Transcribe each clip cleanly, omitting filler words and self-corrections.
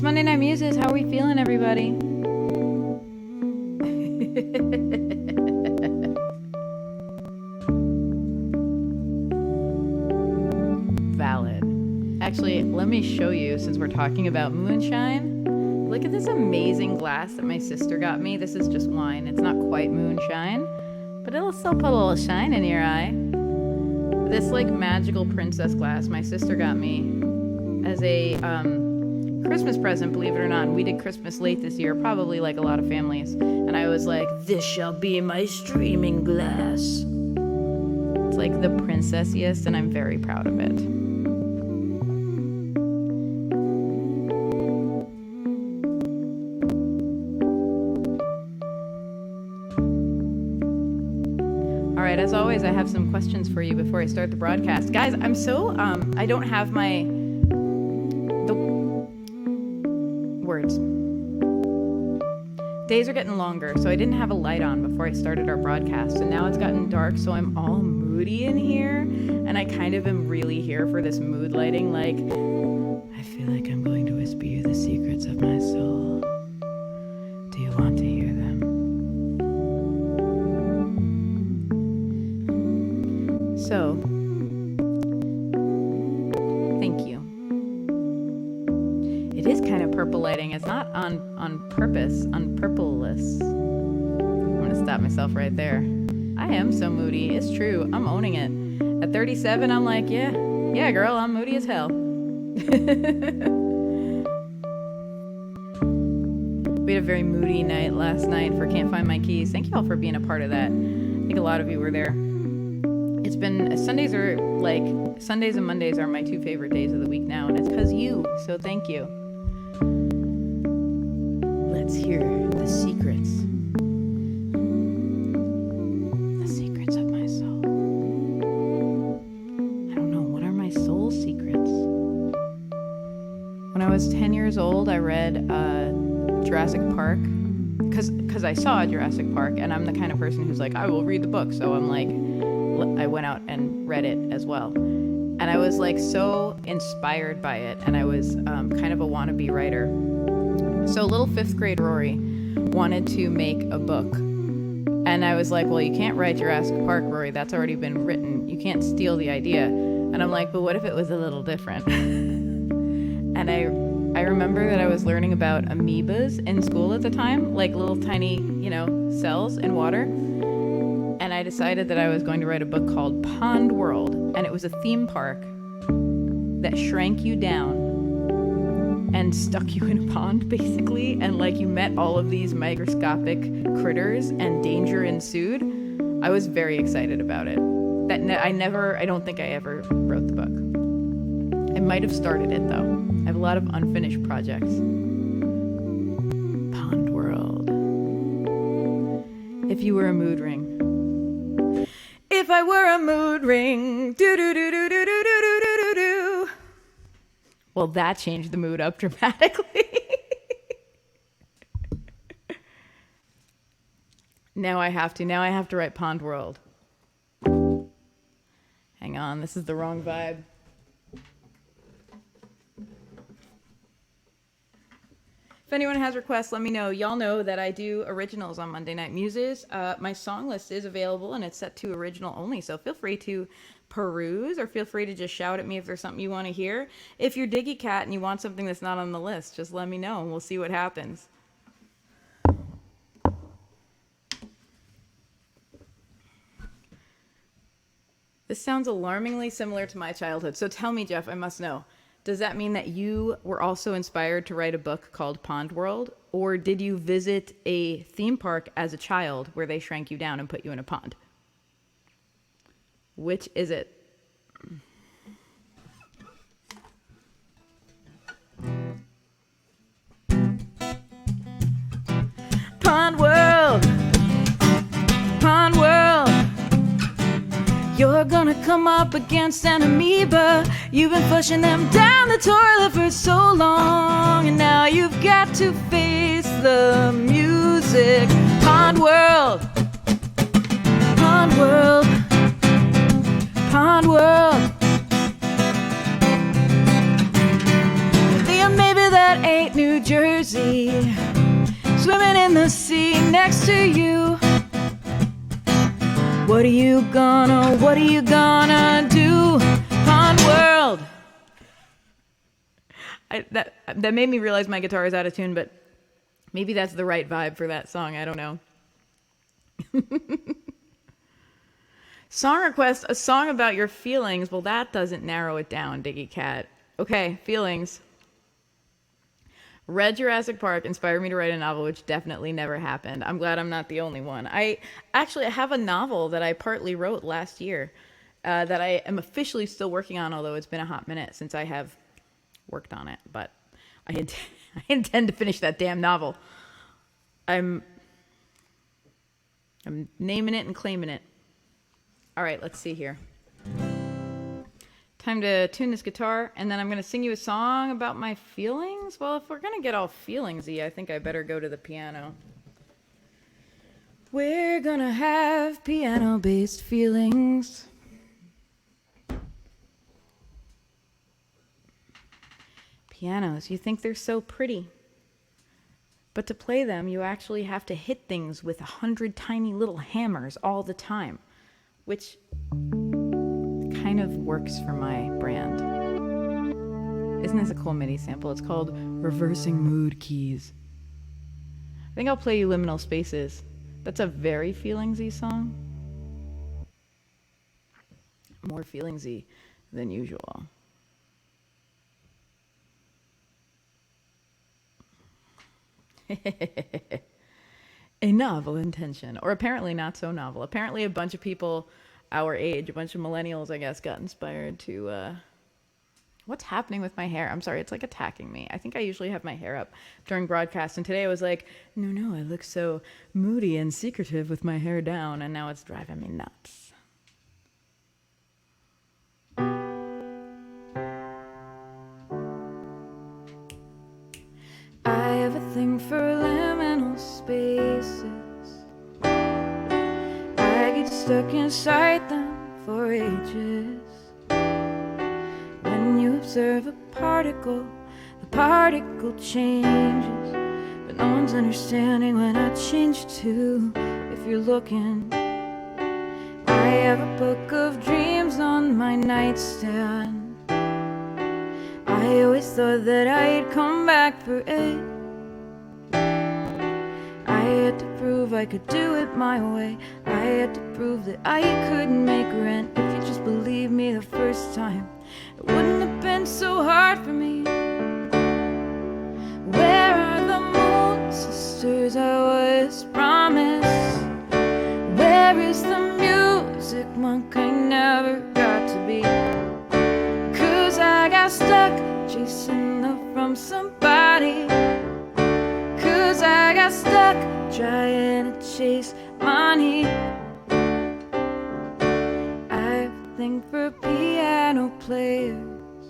It's Monday Night Muses. How are we feeling, everybody? Valid. Actually, let me show you, since we're talking about moonshine. Look at this amazing glass that my sister got me. This is just wine. It's not quite moonshine, but it'll still put a little shine in your eye. This like magical princess glass my sister got me as a Christmas present, believe it or not. We did Christmas late this year, probably like a lot of families. And I was like, this shall be my streaming glass. It's like the princessiest, and I'm very proud of it. All right, as always, I have some questions for you before I start the broadcast. Guys, I'm so, I don't have the words. Days are getting longer, so I didn't have a light on before I started our broadcast, and now it's gotten dark, so I'm all moody in here, and I kind of am really here for this mood lighting, like, I feel like I'm going to whisper you the secrets of my soul. Do you want to hear them? So, thank you. It is kind of purple lighting. It's not on purpose, on purpleless. I'm going to stop myself right there. I am so moody. It's true. I'm owning it. At 37, I'm like, yeah, girl, I'm moody as hell. We had a very moody night last night for Can't Find My Keys. Thank you all for being a part of that. I think a lot of you were there. It's been, Sundays and Mondays are my two favorite days of the week now, and it's because you, so thank you. Let's hear the secrets. The secrets of my soul. I don't know, what are my soul secrets? When I was 10 years old, I read Jurassic Park, because I saw Jurassic Park, and I'm the kind of person who's like, I will read the book, so I'm like, I went out and read it as well. And I was like so inspired by it, and I was kind of a wannabe writer. So little 5th grade Rorie wanted to make a book. And I was like, well, you can't write Jurassic Park, Rorie. That's already been written. You can't steal the idea. And I'm like, but what if it was a little different? And I remember that I was learning about amoebas in school at the time, like little tiny, cells in water. And I decided that I was going to write a book called Pond World. And it was a theme park that shrank you down and stuck you in a pond, basically. And like you met all of these microscopic critters and danger ensued. I was very excited about it. I don't think I ever wrote the book. I might have started it though. I have a lot of unfinished projects. Pond World. If you were a mood ring. If I were a mood ring, do-do-do-do-do-do-do-do-do. Well, that changed the mood up dramatically. Now I have to write Pond World. Hang on, this is the wrong vibe. If anyone has requests, let me know. Y'all know that I do originals on Monday Night Muses. My song list is available, and it's set to original only, so feel free to peruse, or feel free to just shout at me if there's something you want to hear. If you're Diggy Cat and you want something that's not on the list, just let me know, and we'll see what happens. This sounds alarmingly similar to my childhood, so tell me, Jeff, I must know. Does that mean that you were also inspired to write a book called Pond World? Or did you visit a theme park as a child where they shrank you down and put you in a pond? Which is it? Pond World! Pond World! You're gonna come up against an amoeba. You've been flushing them down the toilet for so long, and now you've got to face the music. Pond World, Pond World, Pond World. The amoeba that ate New the sea next to you. What are you gonna do, Pond World? That made me realize my guitar is out of tune, but maybe that's the right vibe for that song. I don't know. Song request, a song about your feelings. Well, that doesn't narrow it down, Diggy Cat. Okay, feelings. Read Jurassic Park, inspired me to write a novel, which definitely never happened. I'm glad I'm not the only one. I have a novel that I partly wrote last year that I am officially still working on, although it's been a hot minute since I have worked on it. But I intend to finish that damn novel. I'm naming it and claiming it. All right, let's see here. Time to tune this guitar, and then I'm going to sing you a song about my feelings. Well, if we're going to get all feelingsy, I think I better go to the piano. We're going to have piano-based feelings. Pianos, you think they're so pretty. But to play them, you actually have to hit things with 100 tiny little hammers all the time, which kind of works for my brand. Isn't this a cool MIDI sample? It's called Reversing Mood Keys. I think I'll play you Liminal Spaces. That's a very feelingsy song. More feelingsy than usual. A novel intention, or apparently not so novel. Apparently a bunch of people our age, a bunch of millennials, I guess, got inspired to, what's happening with my hair? I'm sorry, it's like attacking me. I think I usually have my hair up during broadcast, and today I was like, no, I look so moody and secretive with my hair down, and now it's driving me nuts. I have a thing for liminal spaces. I get stuck inside them for ages. When you observe a particle, the particle changes, but no one's understanding when I change too. If you're looking, I have a book of dreams on my nightstand. I always thought that I'd come back for it. I had to prove I could do it my way. I had to prove that I could make rent. If you just believed me the first time, it wouldn't have been so hard for me. Where are the moon sisters I was promised? Where is the music monk I never got to be? 'Cause I got stuck chasing love from somebody. 'Cause I got stuck trying to chase money. I think for piano players.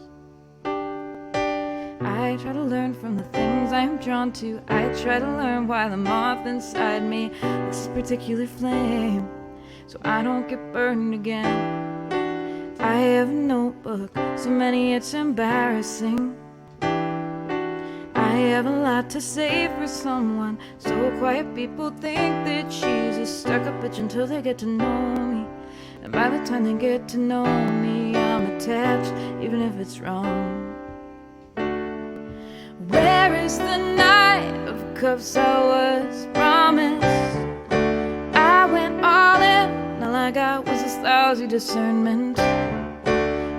I try to learn from the things I'm drawn to. I try to learn why the moth inside me likes this particular flame, so I don't get burned again. I have a notebook, so many it's embarrassing. I have a lot to say for someone so quiet people think that she's a stuck-up bitch until they get to know me. And by the time they get to know me, I'm attached, even if it's wrong. Where is the night of cups I was promised? I went all in, all I got was this lousy discernment.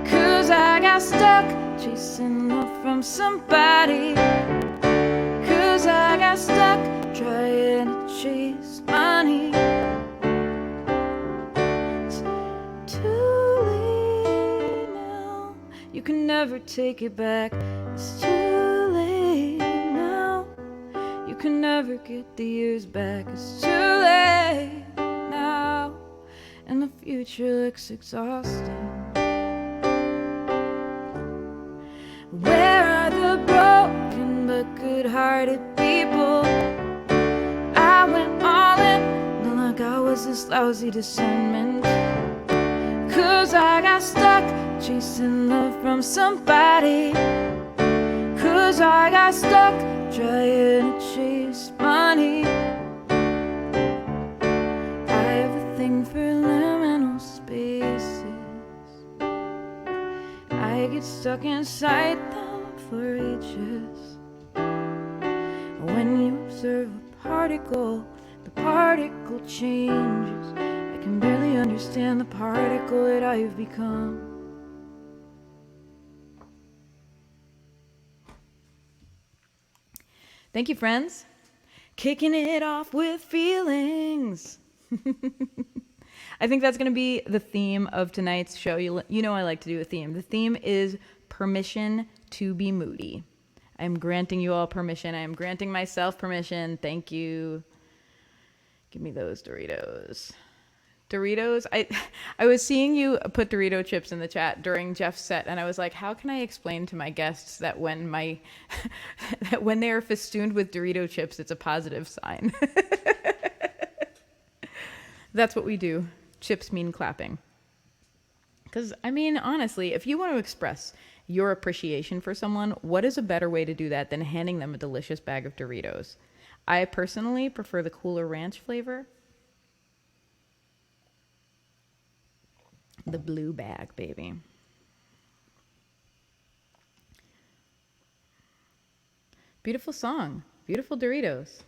'Cause I got stuck chasing love from somebody. 'Cause I got stuck trying to chase money. It's too late now. You can never take it back. It's too late now. You can never get the years back. It's too late now. And the future looks exhausting. Where are the broken but good-hearted people? I went all in, and all I got was this lousy discernment. 'Cause I got stuck chasing love from somebody. 'Cause I got stuck trying to chase money. stuck inside them for ages. When you observe a particle, the particle changes. I can barely understand the particle that I've become. Thank you, friends. Kicking it off with feelings. I think that's going to be the theme of tonight's show. You know I like to do a theme. The theme is permission to be moody. I am granting you all permission. I am granting myself permission. Thank you. Give me those Doritos. Doritos. I was seeing you put Dorito chips in the chat during Jeff's set, and I was like, how can I explain to my guests that when that when they are festooned with Dorito chips, it's a positive sign? That's what we do. Chips mean clapping. Because, I mean, honestly, if you want to express your appreciation for someone, what is a better way to do that than handing them a delicious bag of Doritos? I personally prefer the Cooler Ranch flavor. The blue bag, baby. Beautiful song. Beautiful Doritos.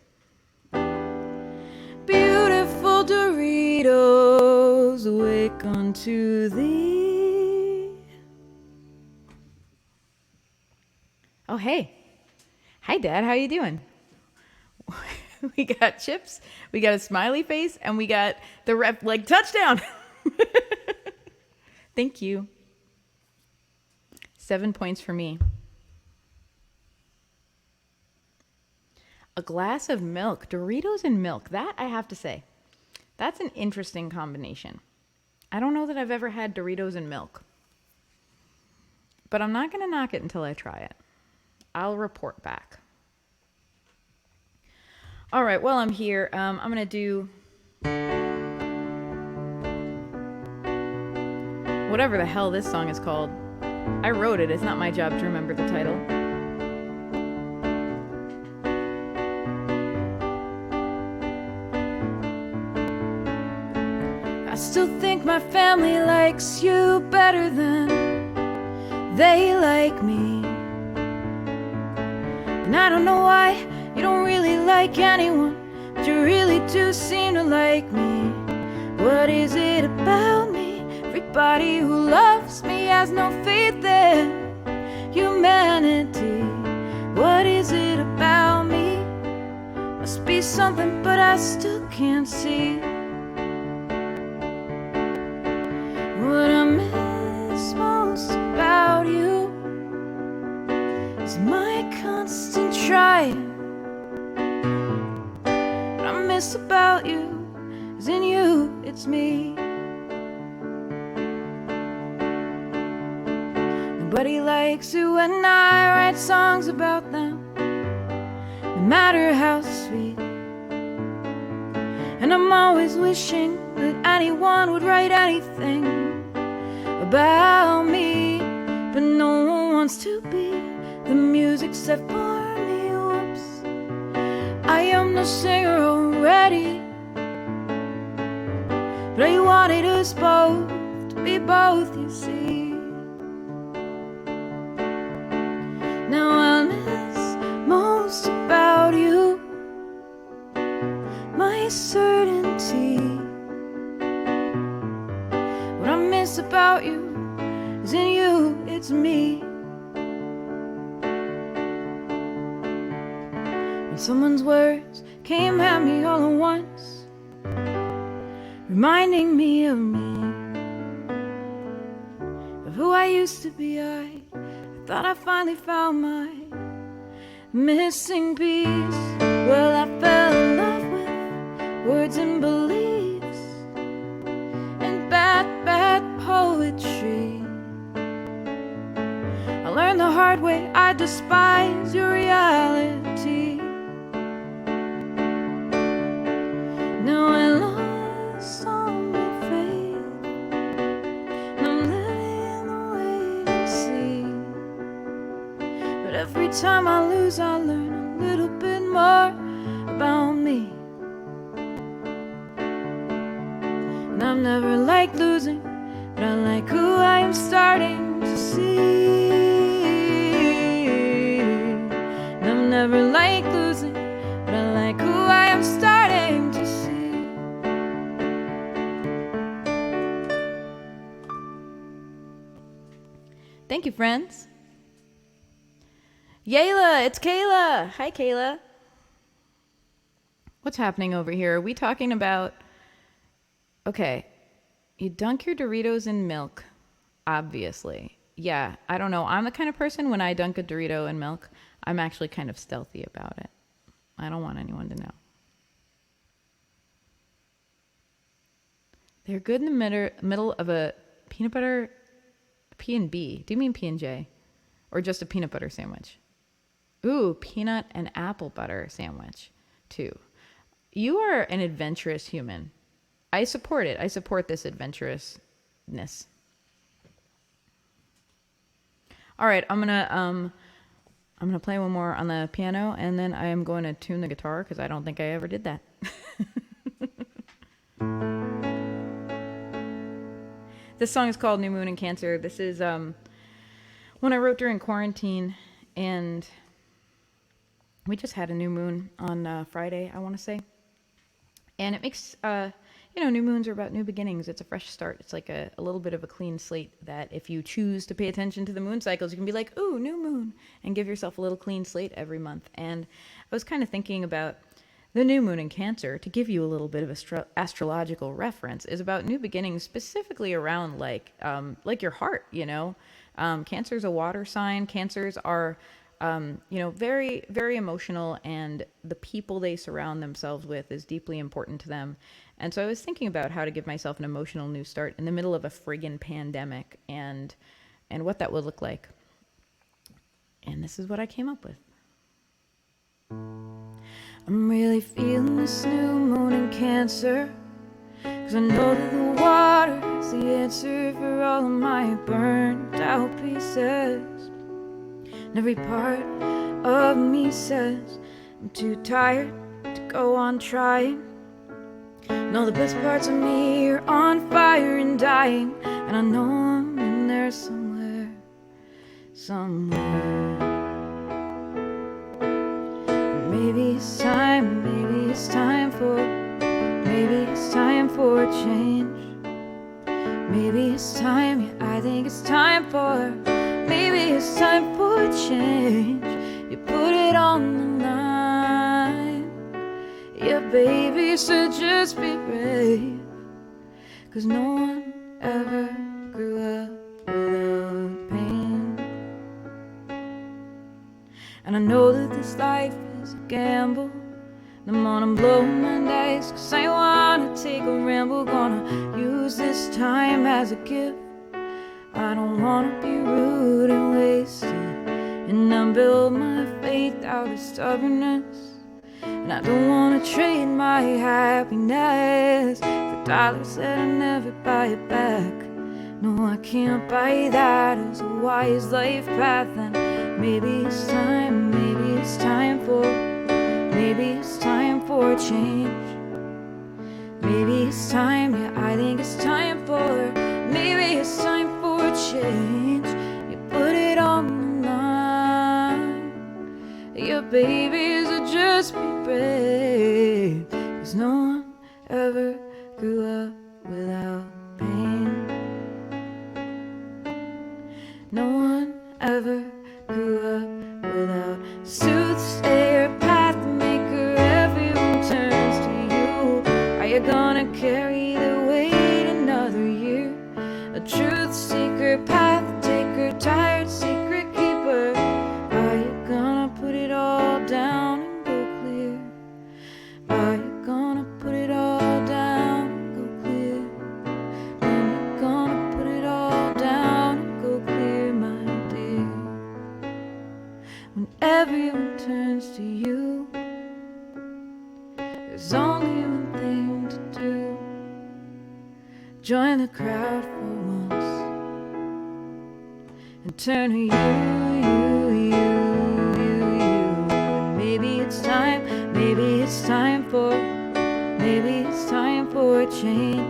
Beautiful Doritos, awake unto thee. Oh, hey. Hi, Dad. How you doing? We got chips, we got a smiley face, and we got the rep, like, touchdown. Thank you. 7 points for me. A glass of milk. Doritos and milk. That, I have to say, that's an interesting combination. I don't know that I've ever had Doritos and milk. But I'm not going to knock it until I try it. I'll report back. All right, while I'm here, I'm going to do whatever the hell this song is called. I wrote it. It's not my job to remember the title. I still think my family likes you better than they like me. And I don't know why you don't really like anyone, but you really do seem to like me. What is it about me? Everybody who loves me has no faith in humanity. What is it about me? Must be something, but I still can't see. What I miss most about you is my constant trying. What I miss about you is in you, it's me. Nobody likes it when I write songs about them, no matter how sweet. And I'm always wishing that anyone would write anything about me, but no one wants to be the music set for me. Whoops, I am the singer already, but I wanted us both to be both, you see. Now I miss most about you my certainty. What I miss about you is in you, it's me. When someone's words came at me all at once, reminding me of who I used to be, I thought I finally found my missing piece. Well, I fell in love with words and beliefs and bad poetry. I learned the hard way, I despise your reality. Now I lost all my faith, and I'm living the wait and see. But every time I lose, I learn a little bit more about me. And I've never liked losing, but I like who I am starting to see. never like losing, but I like who I am starting to see. Thank you, friends. Yayla, it's Kayla. Hi, Kayla. What's happening over here? Are we talking about... Okay, you dunk your Doritos in milk, obviously. Yeah, I don't know. I'm the kind of person, when I dunk a Dorito in milk, I'm actually kind of stealthy about it. I don't want anyone to know. They're good in the middle of a peanut butter P&B. Do you mean P&J? Or just a peanut butter sandwich? Ooh, peanut and apple butter sandwich, too. You are an adventurous human. I support it. I support this adventurousness. All right, I'm gonna play one more on the piano, and then I am going to tune the guitar because I don't think I ever did that. This song is called New Moon in Cancer. This is one I wrote during quarantine, and we just had a new moon on Friday, I want to say. And it makes, new moons are about new beginnings. It's a fresh start. It's like a little bit of a clean slate that if you choose to pay attention to the moon cycles, you can be like, ooh, new moon, and give yourself a little clean slate every month. And I was kind of thinking about the new moon in Cancer, to give you a little bit of astrological reference, is about new beginnings, specifically around like your heart, Cancer's a water sign. Cancers are, very, very emotional, and the people they surround themselves with is deeply important to them. And so I was thinking about how to give myself an emotional new start in the middle of a friggin' pandemic, and what that would look like. And this is what I came up with. I'm really feeling this new moon in Cancer, 'cause I know that the water is the answer for all of my burned out pieces. And every part of me says I'm too tired to go on trying. And all the best parts of me are on fire and dying, and I know I'm in there somewhere. Maybe it's time for a change. Maybe it's time, yeah, I think it's time for. Maybe it's time for a change. You put it on the line. Yeah, baby, so just be brave. 'Cause no one ever grew up without pain. And I know that this life is a gamble. I'm gonna blow my dice, 'cause I wanna take a ramble. Gonna use this time as a gift. I don't wanna be rude and wasted, and I build my faith out of stubbornness. And I don't wanna trade my happiness for dollars that I never buy it back. No, I can't buy that as a wise life path. And maybe it's time for a change. Maybe it's time, yeah, I think it's time for. Maybe it's time for a change. You put it on the line. Your babies are just be brave. 'Cause no one ever grew up without pain. No one ever grew up without soothsayer, path maker. Everyone turns to you. Are you gonna carry the weight another year? A truth seeker, path taker, tired secret keeper. Are you gonna put it all down and go clear? Are you gonna put it all down and go clear? When you gonna put it all down and go clear, my dear? When everyone turns to you, there's only one thing to do. Join the crowd for once and turn to you. And maybe it's time for a change.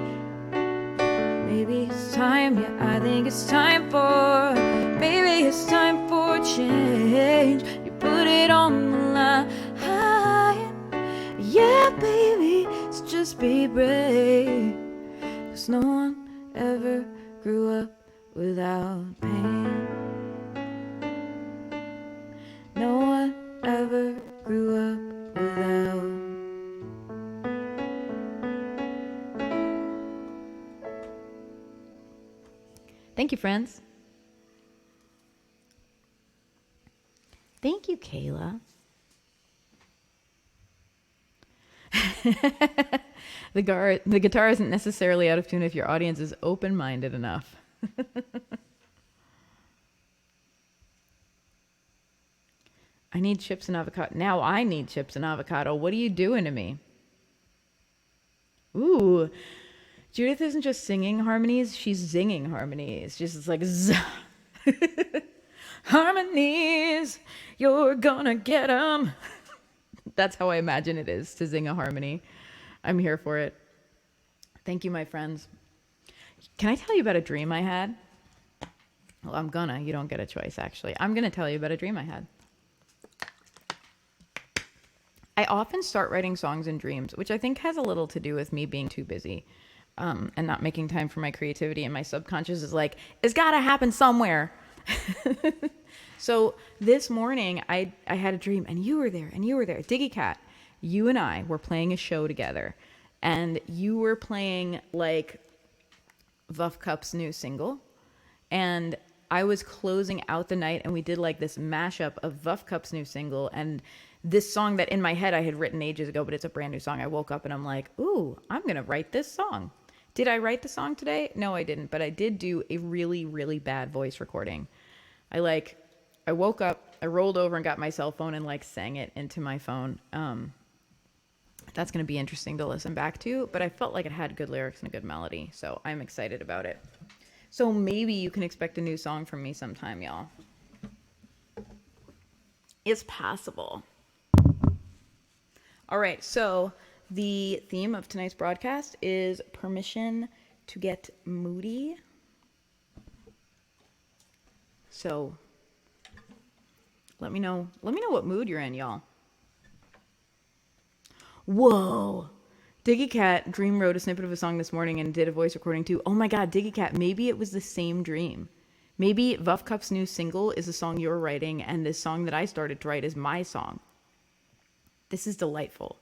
Maybe it's time, yeah, I think it's time for. Maybe it's time for a change. You put put it on the line. Yeah, baby, so just be brave. 'Cause no one ever grew up without pain. No one ever grew up without. Thank you, friends. Thank you, Kayla. The guitar isn't necessarily out of tune if your audience is open-minded enough. I need chips and avocado. Now I need chips and avocado. What are you doing to me? Ooh. Judith isn't just singing harmonies, she's zinging harmonies. Just like zzz. Harmonies, you're gonna get them. That's how I imagine it is to zing a harmony. I'm here for it. Thank you, my friends. Can I tell you about a dream I had? Well, I'm gonna. You don't get a choice, actually. I'm gonna tell you about a dream I had. I often start writing songs in dreams, which I think has a little to do with me being too busy and not making time for my creativity. And my subconscious is like, it's got to happen somewhere. So this morning, I had a dream, and you were there, Diggy Cat. You and I were playing a show together, and you were playing like Vuff Cup's new single, and I was closing out the night, and we did like this mashup of Vuff Cup's new single and this song that in my head I had written ages ago, but it's a brand new song. I woke up and I'm like, ooh, I'm going to write this song. Did I write the song today? No, I didn't, but I did do a really, really bad voice recording. I woke up, I rolled over and got my cell phone and like sang it into my phone. That's going to be interesting to listen back to, but I felt like it had good lyrics and a good melody, so I'm excited about it. So maybe you can expect a new song from me sometime, y'all. It's possible. All right, so the theme of tonight's broadcast is permission to get moody. So let me know what mood you're in, y'all. Whoa. Diggy Cat dream wrote a snippet of a song this morning and did a voice recording too. Oh my God, Diggy Cat, maybe it was the same dream. Maybe Vuff Cup's new single is a song you're writing, and this song that I started to write is my song. This is delightful.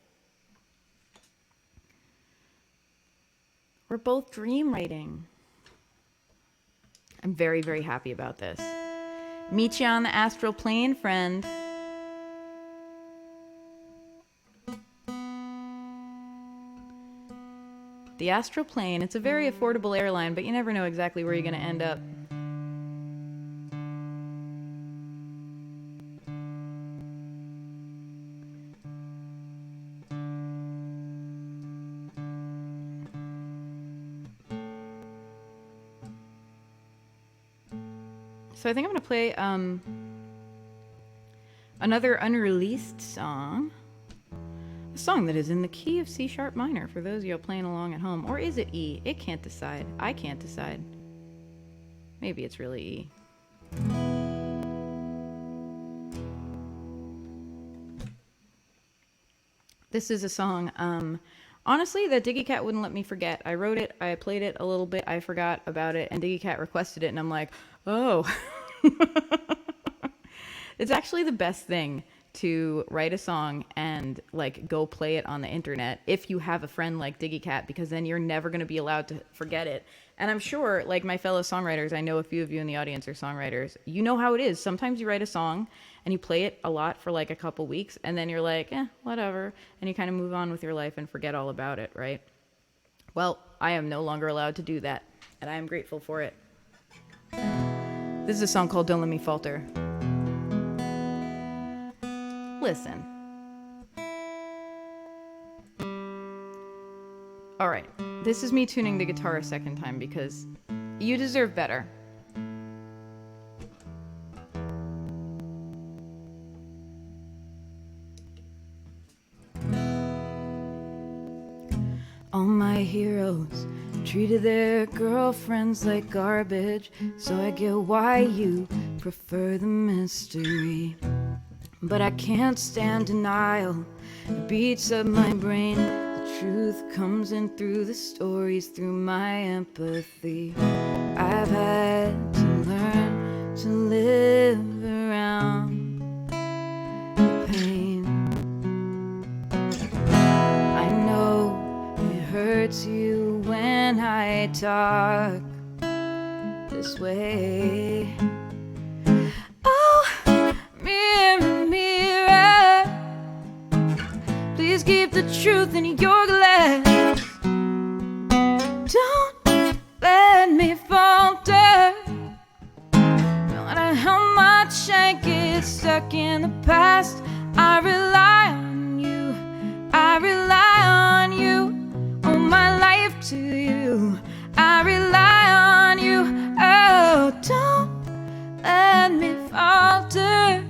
We're both dream writing. I'm very, very happy about this. Meet you on the astral plane, friend. The astral plane, it's a very affordable airline, but you never know exactly where you're going to end up. So I think I'm going to play another unreleased song. A song that is in the key of C sharp minor for those of you playing along at home. Or is it E? It can't decide. I can't decide. Maybe it's really E. This is a song, honestly, that Diggy Cat wouldn't let me forget. I wrote it, I played it a little bit, I forgot about it, and Diggy Cat requested it, and I'm like, oh. It's actually the best thing to write a song and like go play it on the internet if you have a friend like Diggy Cat, because then you're never going to be allowed to forget it. And I'm sure, like my fellow songwriters, I know a few of you in the audience are songwriters, you know how it is. Sometimes you write a song and you play it a lot for like a couple weeks, and then you're like, whatever, and you kind of move on with your life and forget all about it, right? Well, I am no longer allowed to do that, and I am grateful for it. This is a song called Don't Let Me Falter. Listen. All right, this is me tuning the guitar a second time because you deserve better. All my heroes treated their girlfriends like garbage, so I get why you prefer the mystery. but I can't stand denial. It beats up my brain. The truth comes in through the stories, through my empathy. I've had to learn to live around the pain. I know it hurts you when I talk this way. Oh, mirror, mirror, please keep the truth in your glass. Don't let me falter. No matter how much I get stuck in the past, I rely on you. I rely on you. Owe my life to you. I rely on you. Oh, don't let me falter.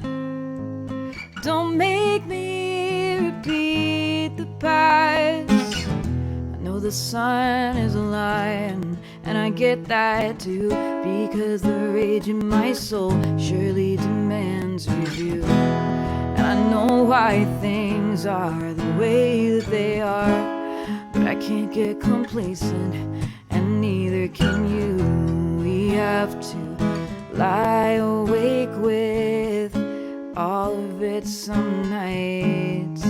Don't make me repeat the past. I know the sun is lying, and I get that too, because the rage in my soul surely demands review. And I know why things are the way that they are, but I can't get complacent, and neither can you. We have to lie awake with all of it some nights.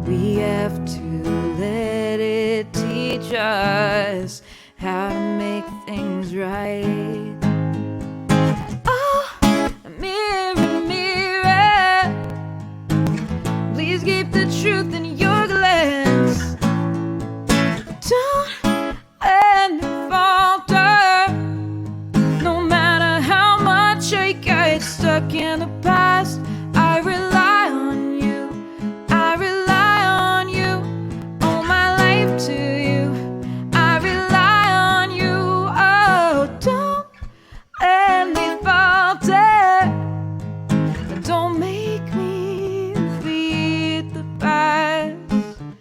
We have to let it teach us how to make things right. Oh, mirror, mirror, please keep the truth in your glass. Don't let me falter. No matter how much I get stuck in the past, I rely on you. I rely on you. Owe my life to you. I rely on you. Oh, don't let me falter. Don't make me repeat the past.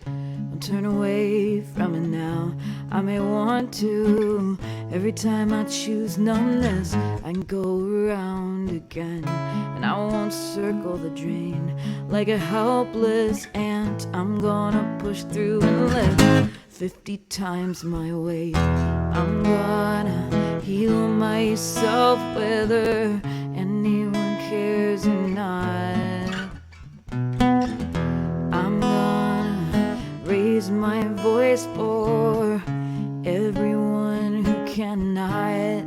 Don't turn away from it now. I may want to. Every time I choose numbness, I can go around again, and I won't circle the drain like a helpless ant. I'm gonna push through and live 50 times my weight. I'm gonna heal myself whether anyone cares or not. I'm gonna raise my voice for everyone who cannot.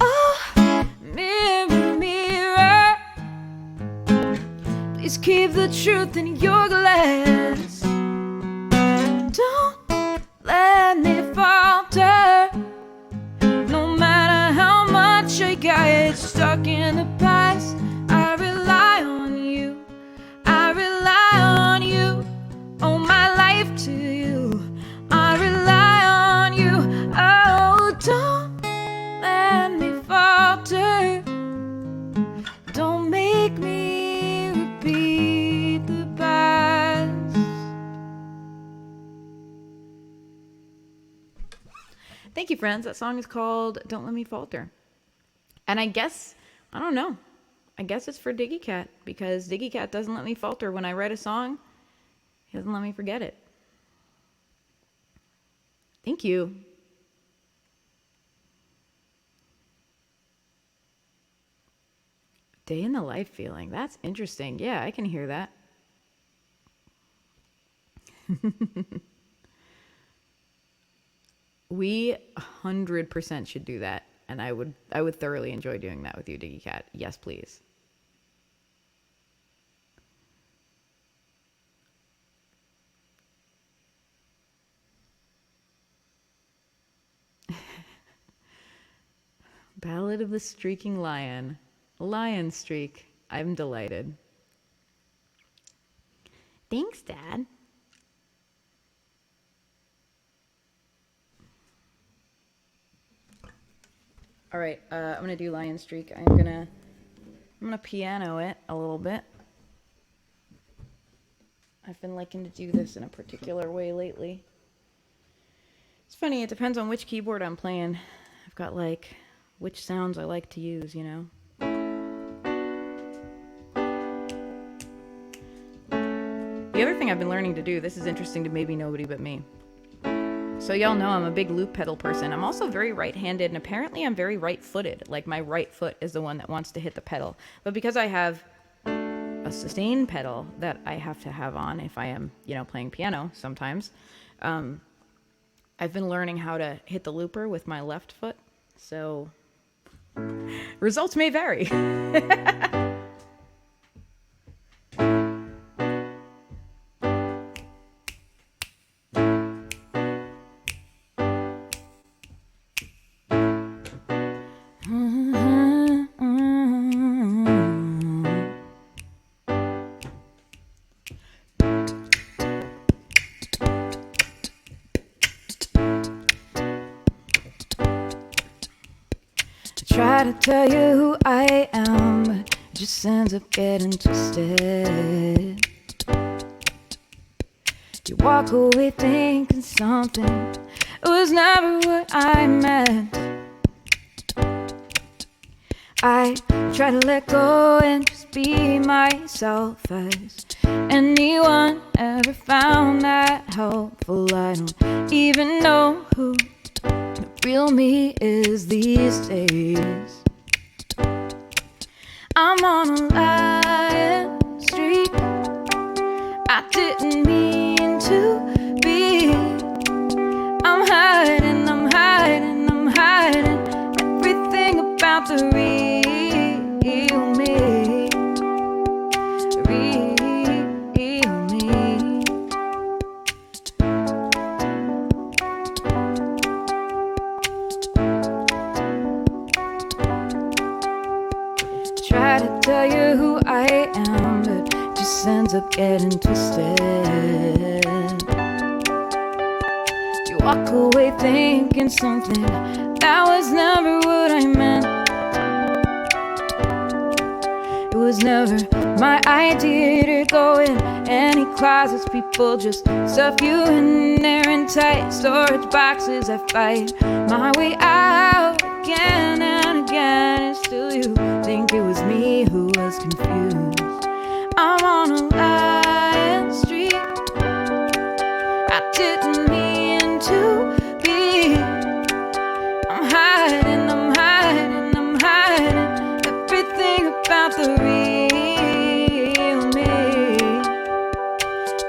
Oh, mirror, mirror, please keep the truth in your glass. Don't let me falter. No matter how much I get stuck in the past, I rely on you. I rely on you. Owe my life to you. I rely on you. Oh, don't let me falter. Don't make me repeat the past. Thank you, friends. That song is called Don't Let Me Falter. And I guess, I don't know, I guess it's for Diggy Cat, because Diggy Cat doesn't let me falter. When I write a song, he doesn't let me forget it. Thank you. Day in the life feeling. That's interesting. Yeah, I can hear that. We 100% should do that, and I would thoroughly enjoy doing that with you, Diggy Cat. Yes, please. Ballad of the Streaking Lion. Lion streak. I'm delighted. Thanks, Dad. All right, I'm gonna do Lion Streak. I'm gonna piano it a little bit. I've been liking to do this in a particular way lately. It's funny, it depends on which keyboard I'm playing. I've got like which sounds I like to use, you know. The other thing I've been learning to do, this is interesting to maybe nobody but me. So y'all know I'm a big loop pedal person. I'm also very right-handed, and apparently I'm very right-footed. Like my right foot is the one that wants to hit the pedal. But because I have a sustain pedal that I have to have on if I am, playing piano sometimes, I've been learning how to hit the looper with my left foot. So results may vary. Try to tell you who I am, but it just ends up getting twisted. You walk away thinking something, it was never what I meant. I try to let go and just be myself. Has anyone ever found that helpful? I don't even know who the real me is these days. I'm on a lying streak. I didn't mean to be. I'm hiding, I'm hiding, I'm hiding everything about the real me. Real me. Try to tell you who I am, but it just ends up getting twisted. You walk away thinking something that was never what I meant. It was never my idea to go in any closets. People just stuff you in there in tight storage boxes. I fight my way out again and again, and still you think it was me who was confused. I'm on a lying streak. I didn't mean to be. I'm hiding, I'm hiding, I'm hiding everything about the real me.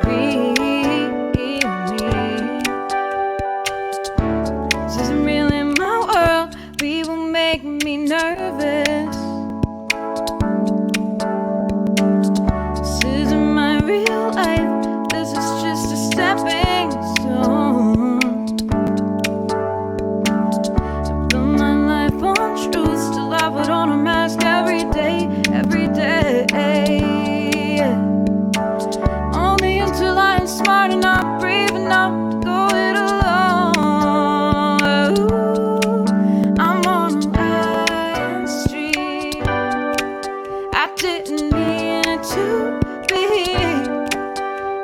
Real me. This isn't really my world. People make me nervous. This isn't my real life. This is just a stepping stone. I build my life on truth. Still I put on a mask every day, every day. Only until I'm smart enough, brave enough to go it alone. I'm on a lying streak. I didn't mean it to be.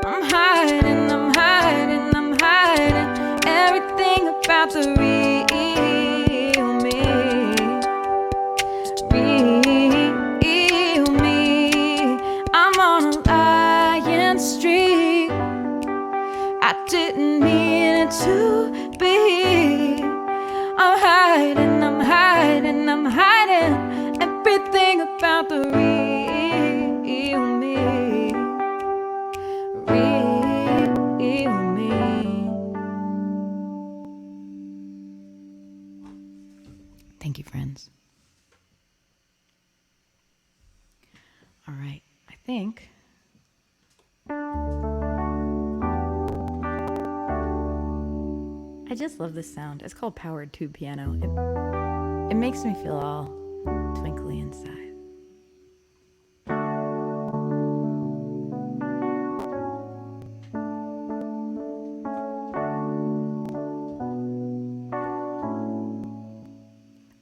I'm hiding, I'm hiding, I'm hiding everything about the real me. Real me. I'm on a lying streak. I didn't mean it to be. I'm hiding, I'm hiding, I'm hiding everything about the real me. Real me. Thank you, friends. All right, I think I just love this sound. It's called powered tube piano. It makes me feel all twinkly inside.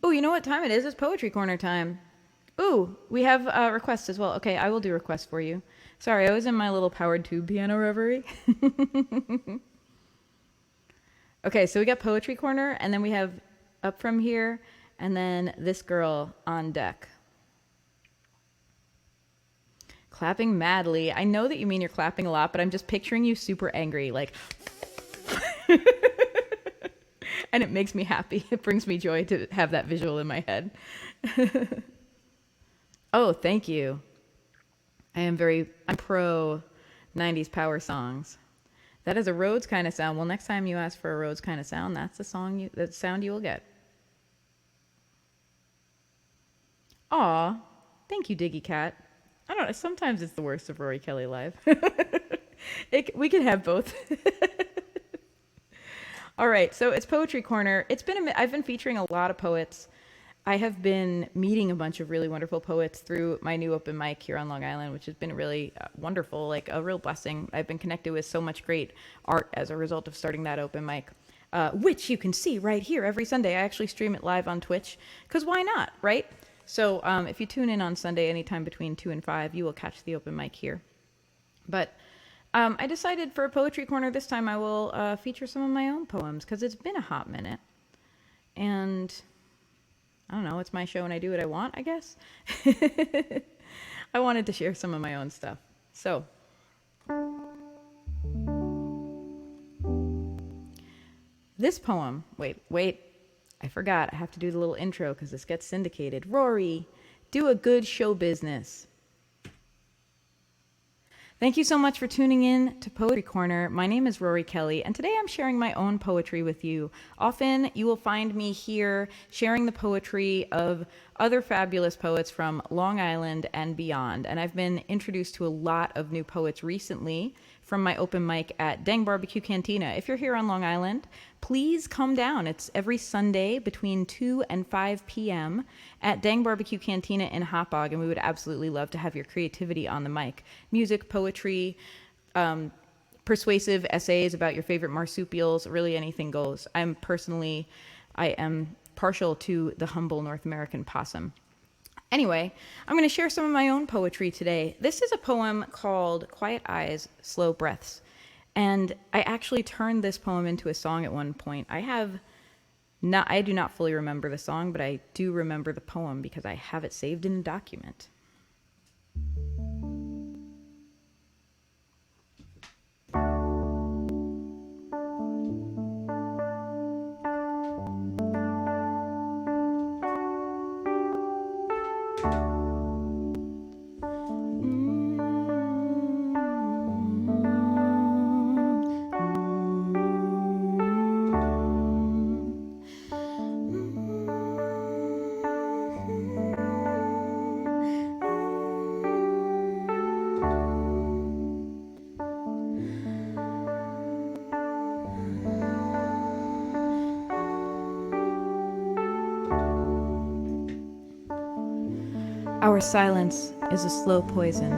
Oh, you know what time it is? It's Poetry Corner time. Ooh, we have requests as well. Okay, I will do requests for you. Sorry, I was in my little powered tube piano reverie. Okay, so we got Poetry Corner, and then we have Up From Here, and then This Girl on deck. Clapping madly. I know that you mean you're clapping a lot, but I'm just picturing you super angry, like, and it makes me happy. It brings me joy to have that visual in my head. Oh, thank you. I'm pro 90s power songs. That is a Rhodes kind of sound. Well, next time you ask for a Rhodes kind of sound, that's the sound you will get. Aw, thank you, Diggy Cat. I don't know. Sometimes it's the worst of Rorie Kelly live. We can have both. All right, so it's Poetry Corner. I've been featuring a lot of poets. I have been meeting a bunch of really wonderful poets through my new open mic here on Long Island, which has been really wonderful, like a real blessing. I've been connected with so much great art as a result of starting that open mic, which you can see right here every Sunday. I actually stream it live on Twitch, because why not, right? So if you tune in on Sunday anytime between 2 and 5, you will catch the open mic here. But I decided for a Poetry Corner this time I will feature some of my own poems, because it's been a hot minute. And I don't know, it's my show and I do what I want, I guess. I wanted to share some of my own stuff. So, this poem, wait, I forgot. I have to do the little intro because this gets syndicated. Rorie, do a good show business. Thank you so much for tuning in to Poetry Corner. My name is Rorie Kelly, and today I'm sharing my own poetry with you. Often you will find me here sharing the poetry of other fabulous poets from Long Island and beyond. And I've been introduced to a lot of new poets recently from my open mic at Dang Barbecue Cantina. If you're here on Long Island, please come down. It's every Sunday between 2 and 5 p.m. at Dang Barbecue Cantina in Hotbog, and we would absolutely love to have your creativity on the mic. Music, poetry, persuasive essays about your favorite marsupials, really anything goes. I am partial to the humble North American possum. Anyway, I'm going to share some of my own poetry today. This is a poem called Quiet Eyes, Slow Breaths. And I actually turned this poem into a song at one point. I do not fully remember the song, but I do remember the poem because I have it saved in a document. Our silence is a slow poison,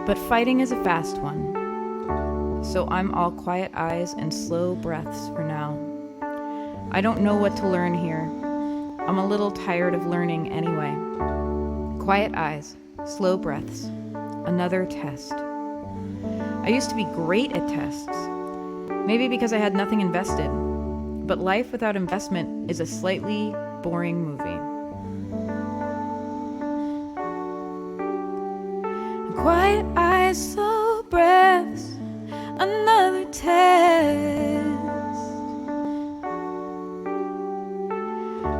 but fighting is a fast one. So I'm all quiet eyes and slow breaths for now. I don't know what to learn here. I'm a little tired of learning anyway. Quiet eyes, slow breaths, another test. I used to be great at tests, maybe because I had nothing invested, but life without investment is a slightly boring movie. Quiet eyes, slow breaths, another test.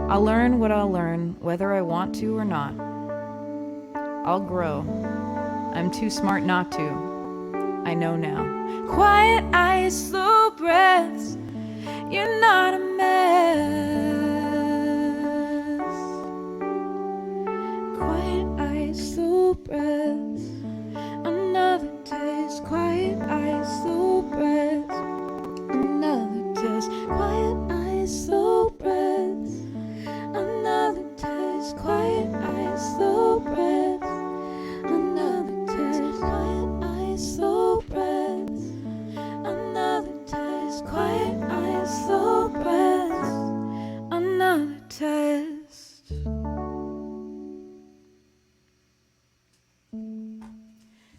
I'll learn what I'll learn, whether I want to or not. I'll grow. I'm too smart not to. I know now. Quiet eyes, slow breaths, you're not a mess. Quiet eyes, slow breaths, another test. Quiet eyes, slow breaths, another test. Quiet eyes, slow breaths, another test. Quiet eyes, slow breaths, another test. Quiet eyes, slow breaths, another test. Quiet eyes, slow breaths, another test.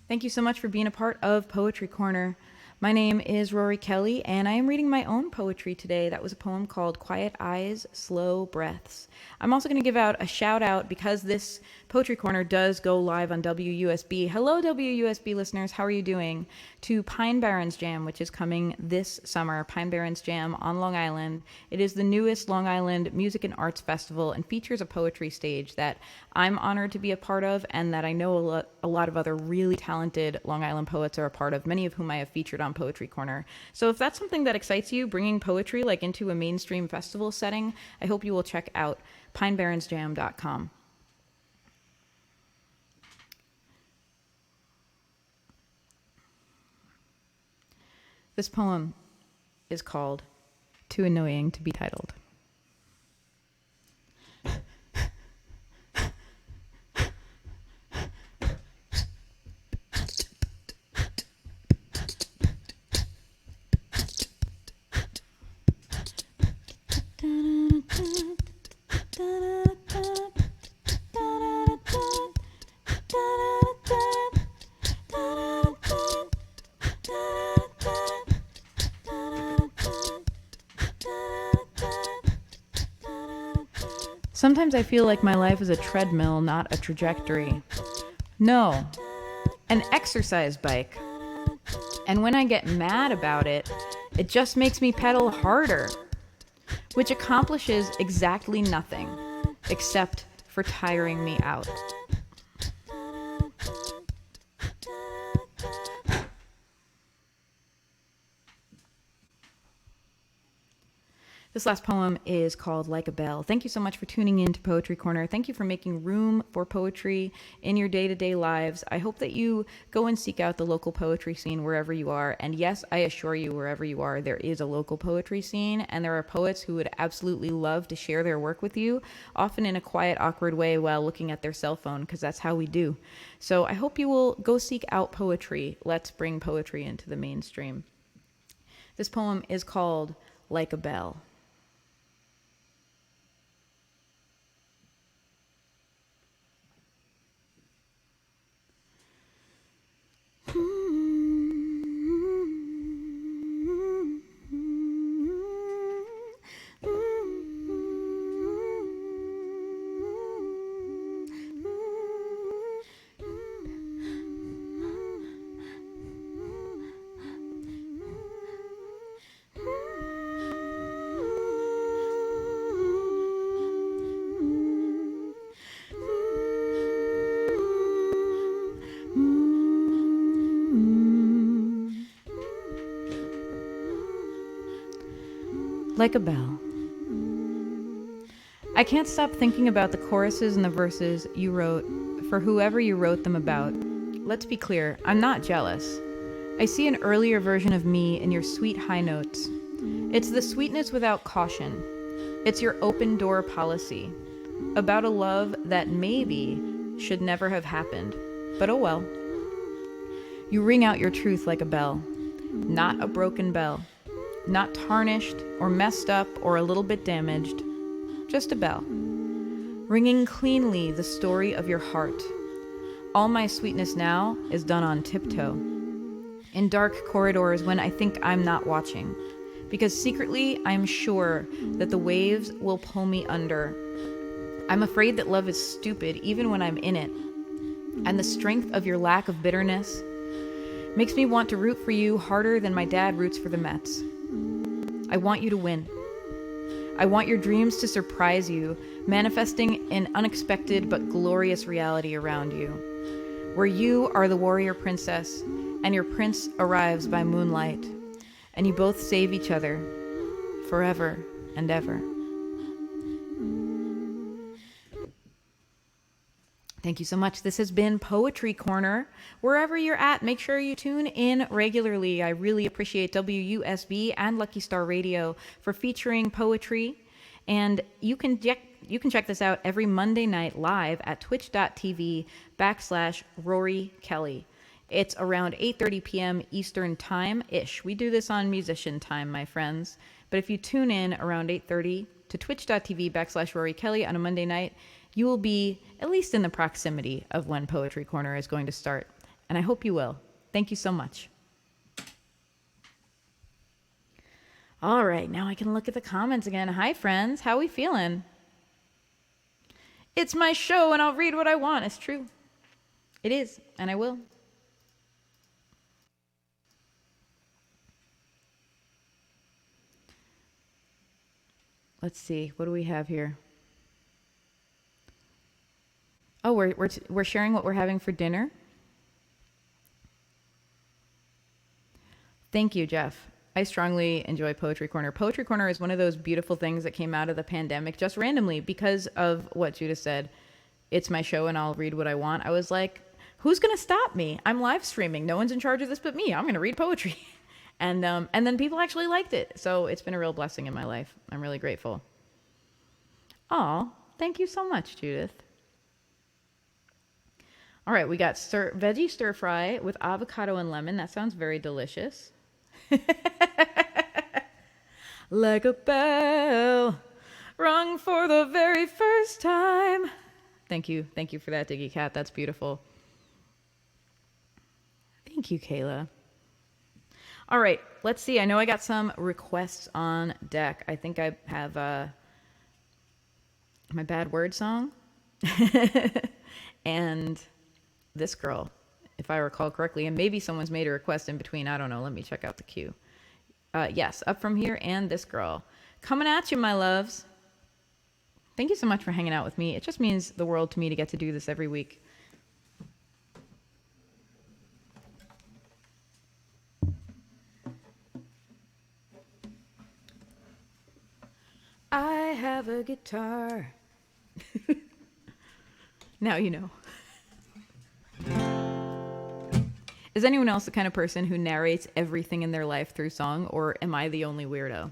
Thank you so much for being a part of Poetry Corner. My name is Rorie Kelly, and I am reading my own poetry today. That was a poem called Quiet Eyes, Slow Breaths. I'm also going to give out a shout out because this Poetry Corner does go live on WUSB. Hello, WUSB listeners. How are you doing? To Pine Barrens Jam, which is coming this summer. Pine Barrens Jam on Long Island. It is the newest Long Island music and arts festival and features a poetry stage that I'm honored to be a part of and that I know a lot of other really talented Long Island poets are a part of, many of whom I have featured on Poetry Corner. So if that's something that excites you, bringing poetry like into a mainstream festival setting, I hope you will check out pinebarrensjam.com. This poem is called Too Annoying to Be Titled. Sometimes I feel like my life is a treadmill, not a trajectory. No, an exercise bike. And when I get mad about it, it just makes me pedal harder, which accomplishes exactly nothing except for tiring me out. This last poem is called Like a Bell. Thank you so much for tuning in to Poetry Corner. Thank you for making room for poetry in your day-to-day lives. I hope that you go and seek out the local poetry scene wherever you are. And yes, I assure you, wherever you are, there is a local poetry scene, and there are poets who would absolutely love to share their work with you, often in a quiet, awkward way while looking at their cell phone, because that's how we do. So I hope you will go seek out poetry. Let's bring poetry into the mainstream. This poem is called Like a Bell. Like a bell. I can't stop thinking about the choruses and the verses you wrote for whoever you wrote them about. Let's be clear, I'm not jealous. I see an earlier version of me in your sweet high notes. It's the sweetness without caution. It's your open door policy about a love that maybe should never have happened, but oh well. You ring out your truth like a bell, not a broken bell. Not tarnished or messed up or a little bit damaged, just a bell, ringing cleanly the story of your heart. All my sweetness now is done on tiptoe, in dark corridors when I think I'm not watching, because secretly I'm sure that the waves will pull me under. I'm afraid that love is stupid even when I'm in it, and the strength of your lack of bitterness makes me want to root for you harder than my dad roots for the Mets. I want you to win. I want your dreams to surprise you, manifesting an unexpected but glorious reality around you, where you are the warrior princess and your prince arrives by moonlight, and you both save each other forever and ever. Thank you so much. This has been Poetry Corner. Wherever you're at, make sure you tune in regularly. I really appreciate WUSB and Lucky Star Radio for featuring poetry. And you can check this out every Monday night live at twitch.tv/Rorie Kelly. It's around 8:30 p.m. Eastern Time-ish. We do this on musician time, my friends. But if you tune in around 8:30 to twitch.tv/Rorie Kelly on a Monday night, you will be at least in the proximity of when Poetry Corner is going to start. And I hope you will. Thank you so much. All right, now I can look at the comments again. Hi, friends. How we feeling? It's my show, and I'll read what I want. It's true. It is, and I will. Let's see. What do we have here? Oh, we're sharing what we're having for dinner. Thank you, Jeff. I strongly enjoy Poetry Corner. Poetry Corner is one of those beautiful things that came out of the pandemic just randomly because of what Judith said. It's my show and I'll read what I want. I was like, who's going to stop me? I'm live streaming. No one's in charge of this but me. I'm going to read poetry. And then people actually liked it. So it's been a real blessing in my life. I'm really grateful. Oh, thank you so much, Judith. All right, we got veggie stir fry with avocado and lemon. That sounds very delicious. Like a bell rung for the very first time. Thank you for that, Diggy Cat. That's beautiful. Thank you, Kayla. All right, let's see. I know I got some requests on deck. I think I have my bad word song and this girl, if I recall correctly, and maybe someone's made a request in between. I don't know. Let me check out the queue. Yes, Up From Here and this girl. Coming at you, my loves. Thank you so much for hanging out with me. It just means the world to me to get to do this every week. I have a guitar. Now you know. Is anyone else the kind of person who narrates everything in their life through song, or am I the only weirdo?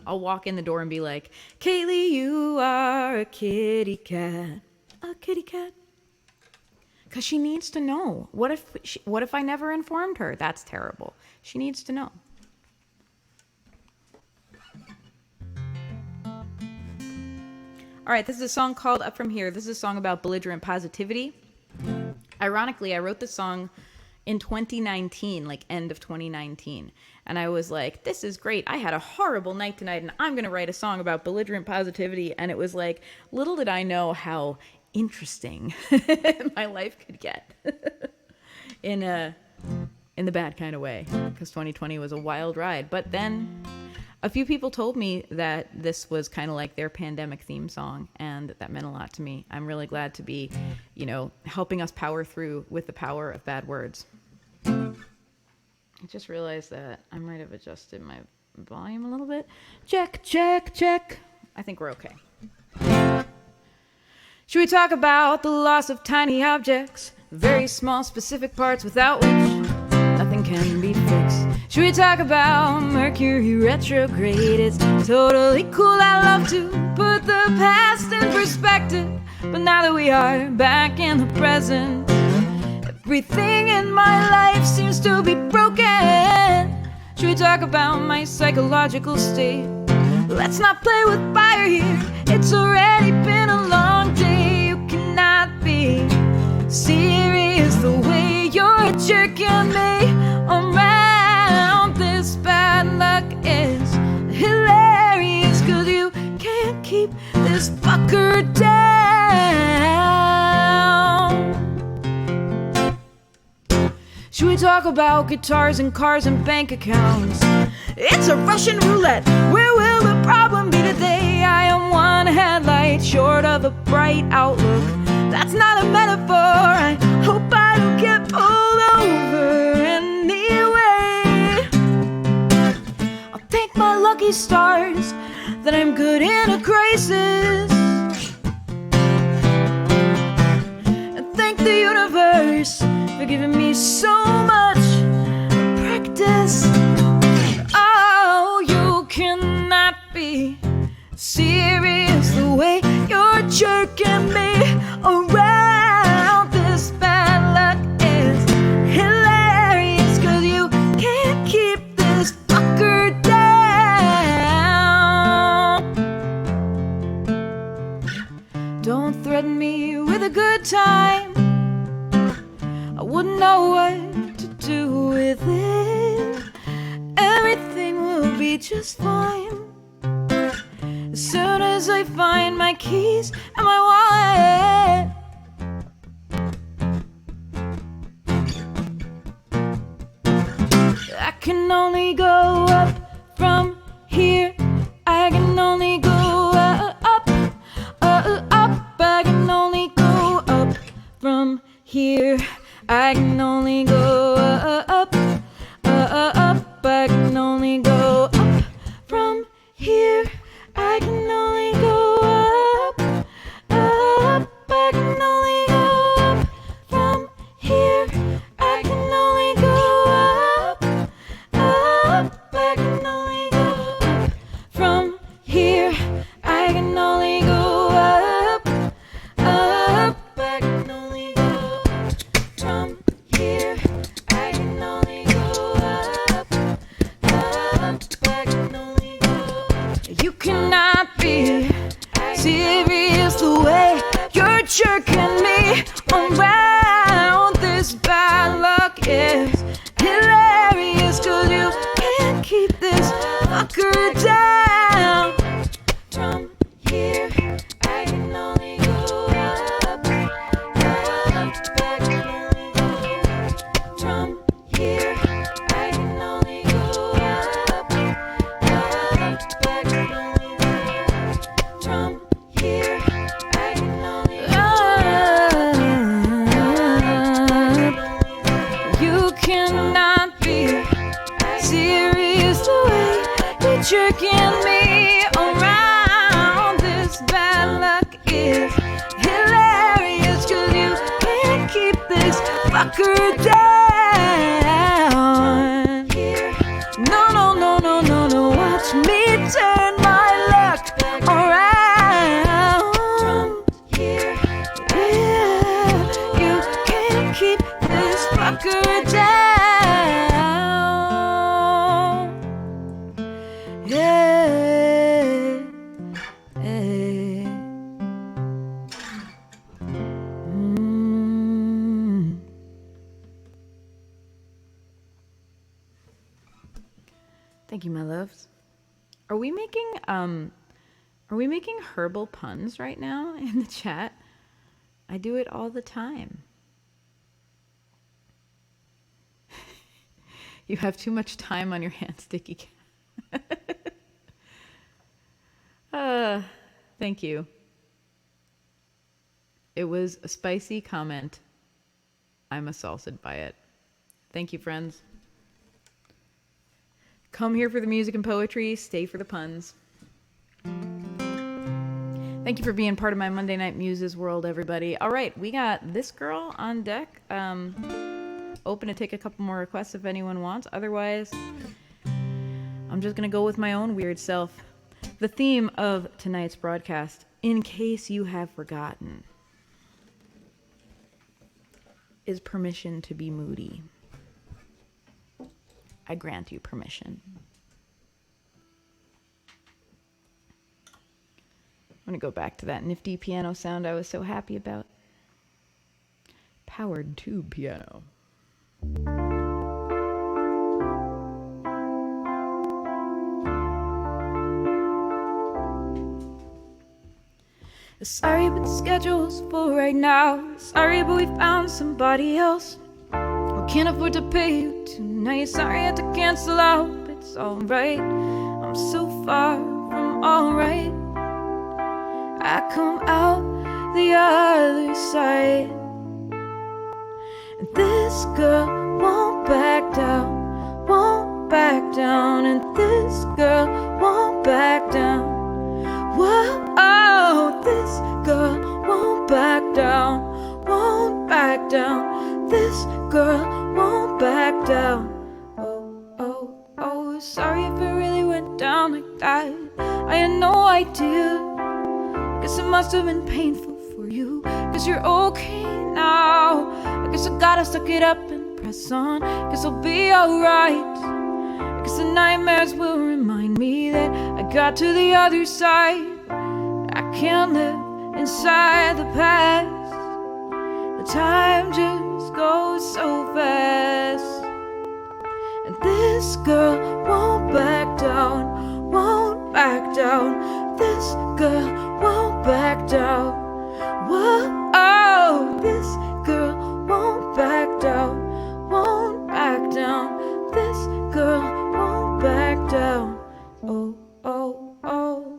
I'll walk in the door and be like, Kaylee, you are a kitty cat. A kitty cat. Because she needs to know. What if I never informed her? That's terrible. She needs to know. All right, this is a song called Up From Here. This is a song about belligerent positivity. Ironically, I wrote this song in 2019, like end of 2019. And I was like, this is great. I had a horrible night tonight, and I'm going to write a song about belligerent positivity. And it was like, little did I know how interesting my life could get in the bad kind of way, because 2020 was a wild ride. But then a few people told me that this was kind of like their pandemic theme song, and that meant a lot to me. I'm really glad to be, helping us power through with the power of bad words. I just realized that I might have adjusted my volume a little bit. Check, check, check. I think we're okay. Should we talk about the loss of tiny objects, very small specific parts without which nothing can be fixed? Should we talk about Mercury retrograde? It's totally cool. I love to put the past in perspective, but now that we are back in the present, everything in my life seems to be broken. Should we talk about my psychological state? Let's not play with fire here. It's already been a long day. You cannot be serious the way you're jerking me around. This bad luck is hilarious, 'cause you can't keep this fucker down. Should we talk about guitars and cars and bank accounts? It's a Russian roulette. Where will the problem be today? I am one headlight short of a bright outlook. That's not a metaphor. I hope I don't get pulled over anyway. I'll thank my lucky stars that I'm good in a crisis, and thank the universe for giving me so much practice. Oh, you cannot be serious the way you're jerking me around. This bad luck is hilarious, 'cause you can't keep this fucker down. Don't threaten me with a good time. I wouldn't know what to do with it. be just fine. As soon as I find my keys and my wallet. I can only go up from here. I can only go up, up. I can only go up from here. I can only go up, I can only go up from here. I can only go up, I can only go up from here. I can only go up, I can only go up from here. I can only go up, I can only go up from here. I can only go up, I can only go up. You cannot be serious the way you're jerking me around. This bad luck is hilarious, 'cause you can't keep this fucker down. From here, I can only go up, I can only go up. From here, I can only go up, I can only go up. From here, I can only go up. You cannot be serious the way you're jerking me around. This bad luck is hilarious, 'cause you can't keep this fucker down. No, no, no, no, no, no. Watch me turn my luck around. Yeah, you can't keep this fucker down. Yeah, yeah. Thank you, my loves. Are we making herbal puns right now in the chat? I do it all the time. You have too much time on your hands, Sticky Cat. Thank you. It was a spicy comment. I'm assaulted by it. Thank you, friends. Come here for the music and poetry. Stay for the puns. Thank you for being part of my Monday Night Muses world, everybody. All right, we got this girl on deck. Open to take a couple more requests if anyone wants. Otherwise, I'm just going to go with my own weird self. The theme of tonight's broadcast, in case you have forgotten, is permission to be moody. I grant you permission. I'm going to go back to that nifty piano sound I was so happy about. Powered tube piano. Sorry, but the schedule's full right now. Sorry, but we found somebody else who can't afford to pay you tonight. Sorry, I had to cancel out, but it's alright. I'm so far from alright. I come out the other side, and this girl won't back down, won't back down, and this girl won't back down. Whoa, oh, this girl won't back down, won't back down. This girl won't back down. Oh, oh, oh, sorry if it really went down like that. I had no idea. Guess it must have been painful for you. Guess you're okay now. I guess I gotta suck it up and press on. Guess I'll be alright. I guess the nightmares will remind me that I got to the other side. I can't live inside the past. The time just goes so fast. And And this girl won't back down, won't back down. This girl won't back down. Whoa, this girl won't back down, won't back down. This girl won't back down. Oh, oh, oh.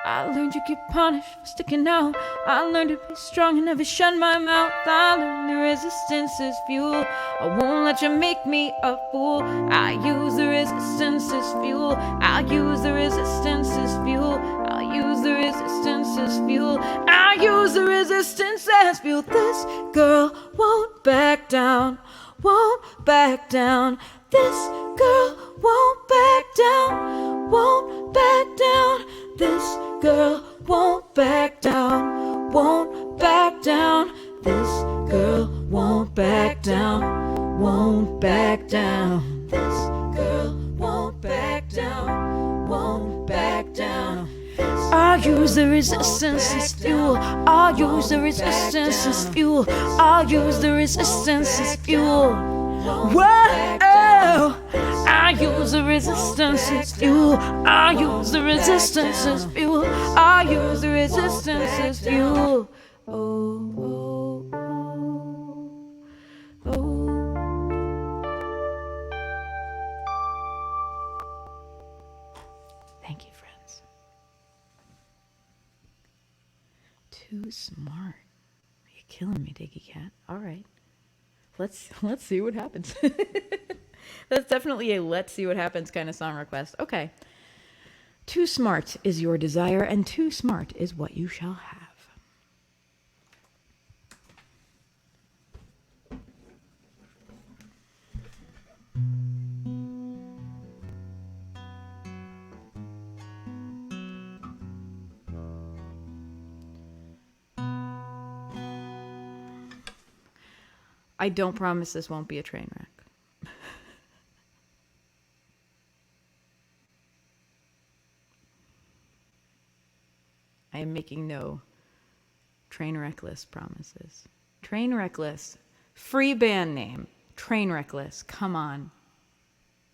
I learned you get punished for sticking out. I learned to be strong and never shut my mouth. I learned the resistance is fuel. I won't let you make me a fool. I use the resistance as fuel. I use the resistance as fuel. I use the resistance as fuel. I use the resistance as fuel. This girl won't back down, won't back down. This girl won't back down, won't back down. This girl won't back down, won't back down. This girl won't back down, won't back down. This girl won't back down, won't back down. I'll use the resistance as fuel. I'll use the resistance as fuel. I'll use the resistance as fuel. Whoa! I use the resistance as fuel. I use the resistance as fuel. I use the resistance as fuel. Oh, oh, oh, oh. Thank you, friends. Too smart. You're killing me, Diggy Cat. All right. Let's see what happens. That's definitely a let's see what happens kind of song request. Okay. Too smart is your desire, and too smart is what you shall have. I don't promise this won't be a train wreck. I am making no train wreckless promises. Train wreckless. Free band name. Train wreckless. Come on.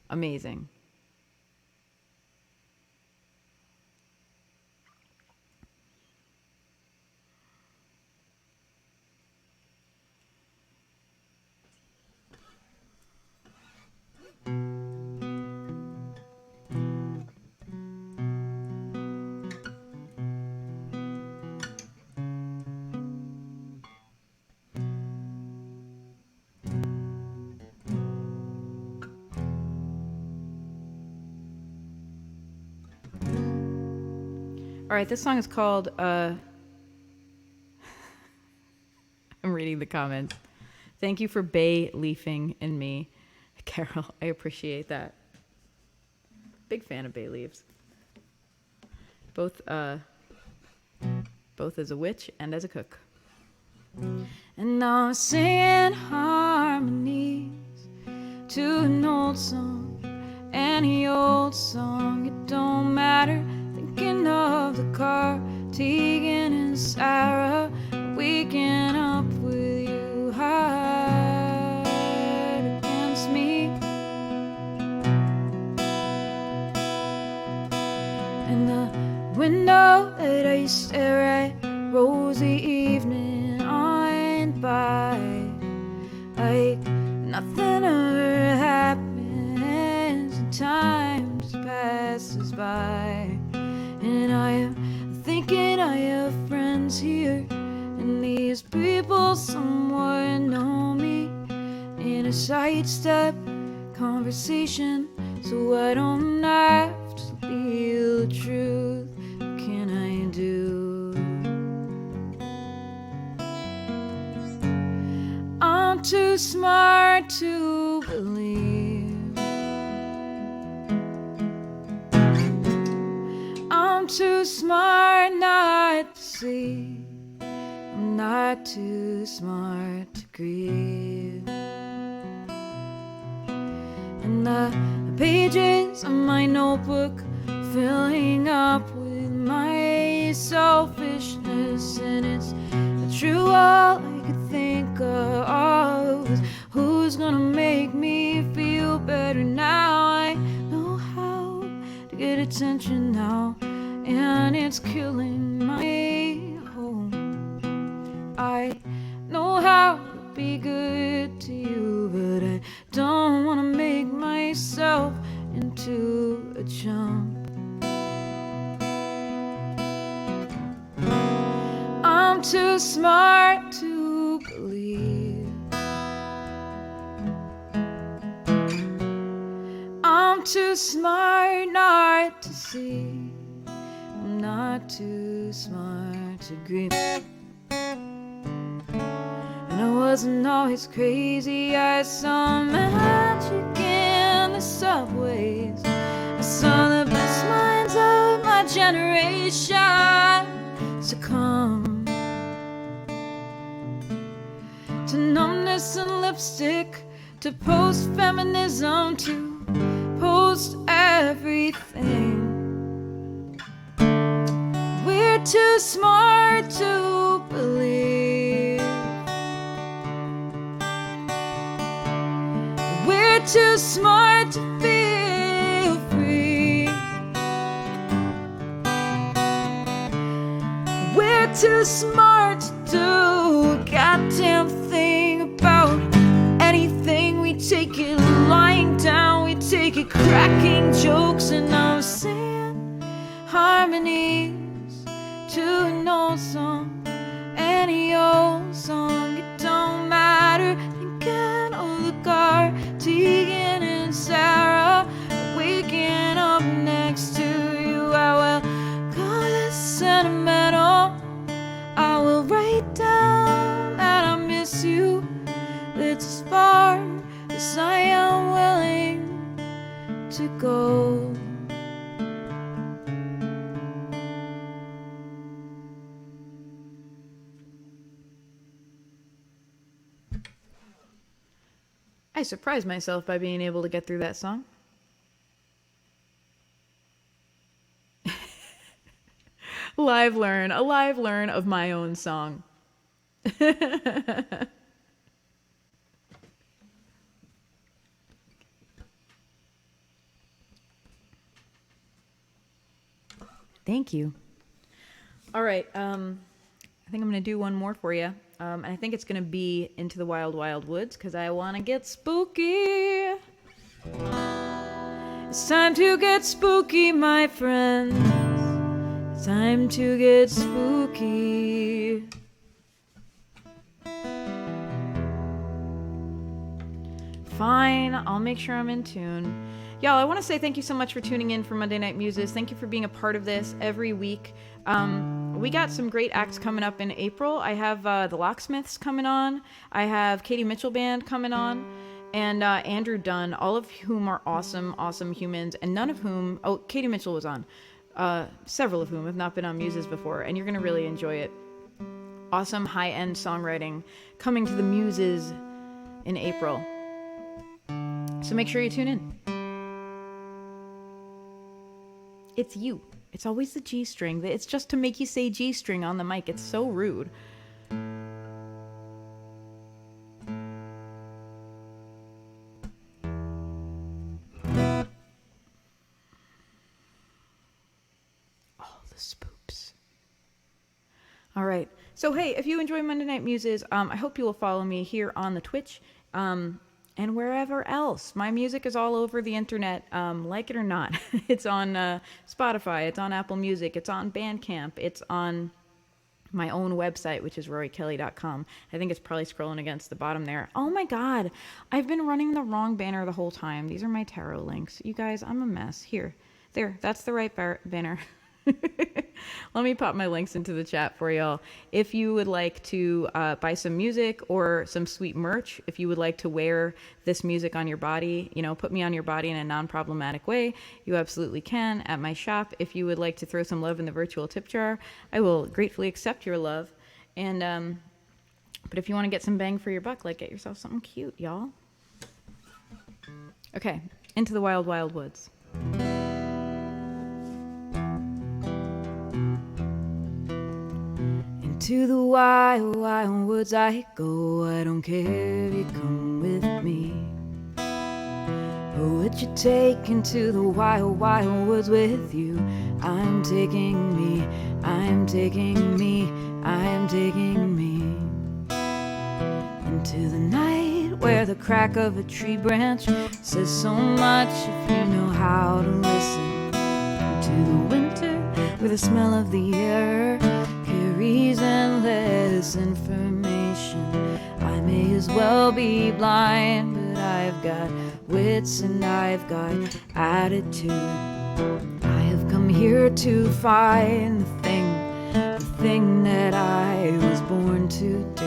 Amazing. All right, this song is called, I'm reading the comments. Thank you for bay leafing in me. Carol, I appreciate that. Big fan of bay leaves. Both as a witch and as a cook. And now I'm singing harmonies to an old song, any old song, it don't matter. Thinking of the car, Tegan and Sarah, waking up with you hard against me. And the window that I stare at, rosy evening on by, like nothing ever happens and time just passes by. And I am thinking I have friends here, and these people somewhat know me. In a sidestep conversation, so I don't have to feel the truth. What can I do? I'm too smart to believe. I'm too smart not to see. I'm not too smart to grieve. And the pages of my notebook filling up with my selfishness, and it's true, all I could think of was who's gonna make me feel better now. attention now, and it's killing my home. I know how to be good to you, but I don't want to make myself into a chump. I'm too smart to believe. I'm too smart not to see. I'm not too smart to grieve. And I wasn't always crazy. I saw magic in the subways. I saw the best minds of my generation succumb to numbness and lipstick, to post-feminism, to post everything. We're too smart to believe. We're too smart to feel free. We're too smart to do a goddamn thing about anything. We take it lying down, we take it cracking jokes, and I'm singing harmonies to an old song, any old song. It don't matter. Thinking of the Tegan and Sarah waking up next to you. I will call it sentimental. I will write down that I miss you. It's as far as I am willing to go. I surprised myself by being able to get through that song. A live learn of my own song. Thank you. All right, I think I'm going to do one more for you. And I think it's going to be Into the Wild, Wild Woods, because I want to get spooky. It's time to get spooky, my friends. It's time to get spooky. Fine, I'll make sure I'm in tune. Y'all, I want to say thank you so much for tuning in for Monday Night Muses. Thank you for being a part of this every week. We got some great acts coming up in April. I have the Locksmiths coming on. I have Katie Mitchell Band coming on. And Andrew Dunn, all of whom are awesome, awesome humans. And none of whom... Oh, Katie Mitchell was on. Several of whom have not been on Muses before. And you're going to really enjoy it. Awesome high-end songwriting coming to the Muses in April. So make sure you tune in. It's you. It's always the G string. It's just to make you say G string on the mic. It's so rude. All the spoops. All right. So, hey, if you enjoy Monday Night Muses, I hope you will follow me here on the Twitch. And wherever else. My music is all over the internet, like it or not. It's on Spotify, it's on Apple Music, it's on Bandcamp, it's on my own website, which is roriekelly.com. I think it's probably scrolling against the bottom there. Oh my god, I've been running the wrong banner the whole time. These are my tarot links. You guys, I'm a mess. Here, there, that's the right banner. Let me pop my links into the chat for y'all. If you would like to buy some music or some sweet merch, if you would like to wear this music on your body, you know, put me on your body in a non-problematic way, you absolutely can at my shop. If you would like to throw some love in the virtual tip jar, I will gratefully accept your love. And but if you want to get some bang for your buck, like, get yourself something cute, y'all. Okay, Into the Wild, Wild Woods. To the wild, wild woods I go. I don't care if you come with me. Who would you take into the wild, wild woods with you? I'm taking me, I'm taking me, I'm taking me into the night where the crack of a tree branch says so much if you know how to listen. To the winter where the smell of the air carries endless information. I may as well be blind, but I've got wits and I've got attitude. I have come here to find the thing that I was born to do.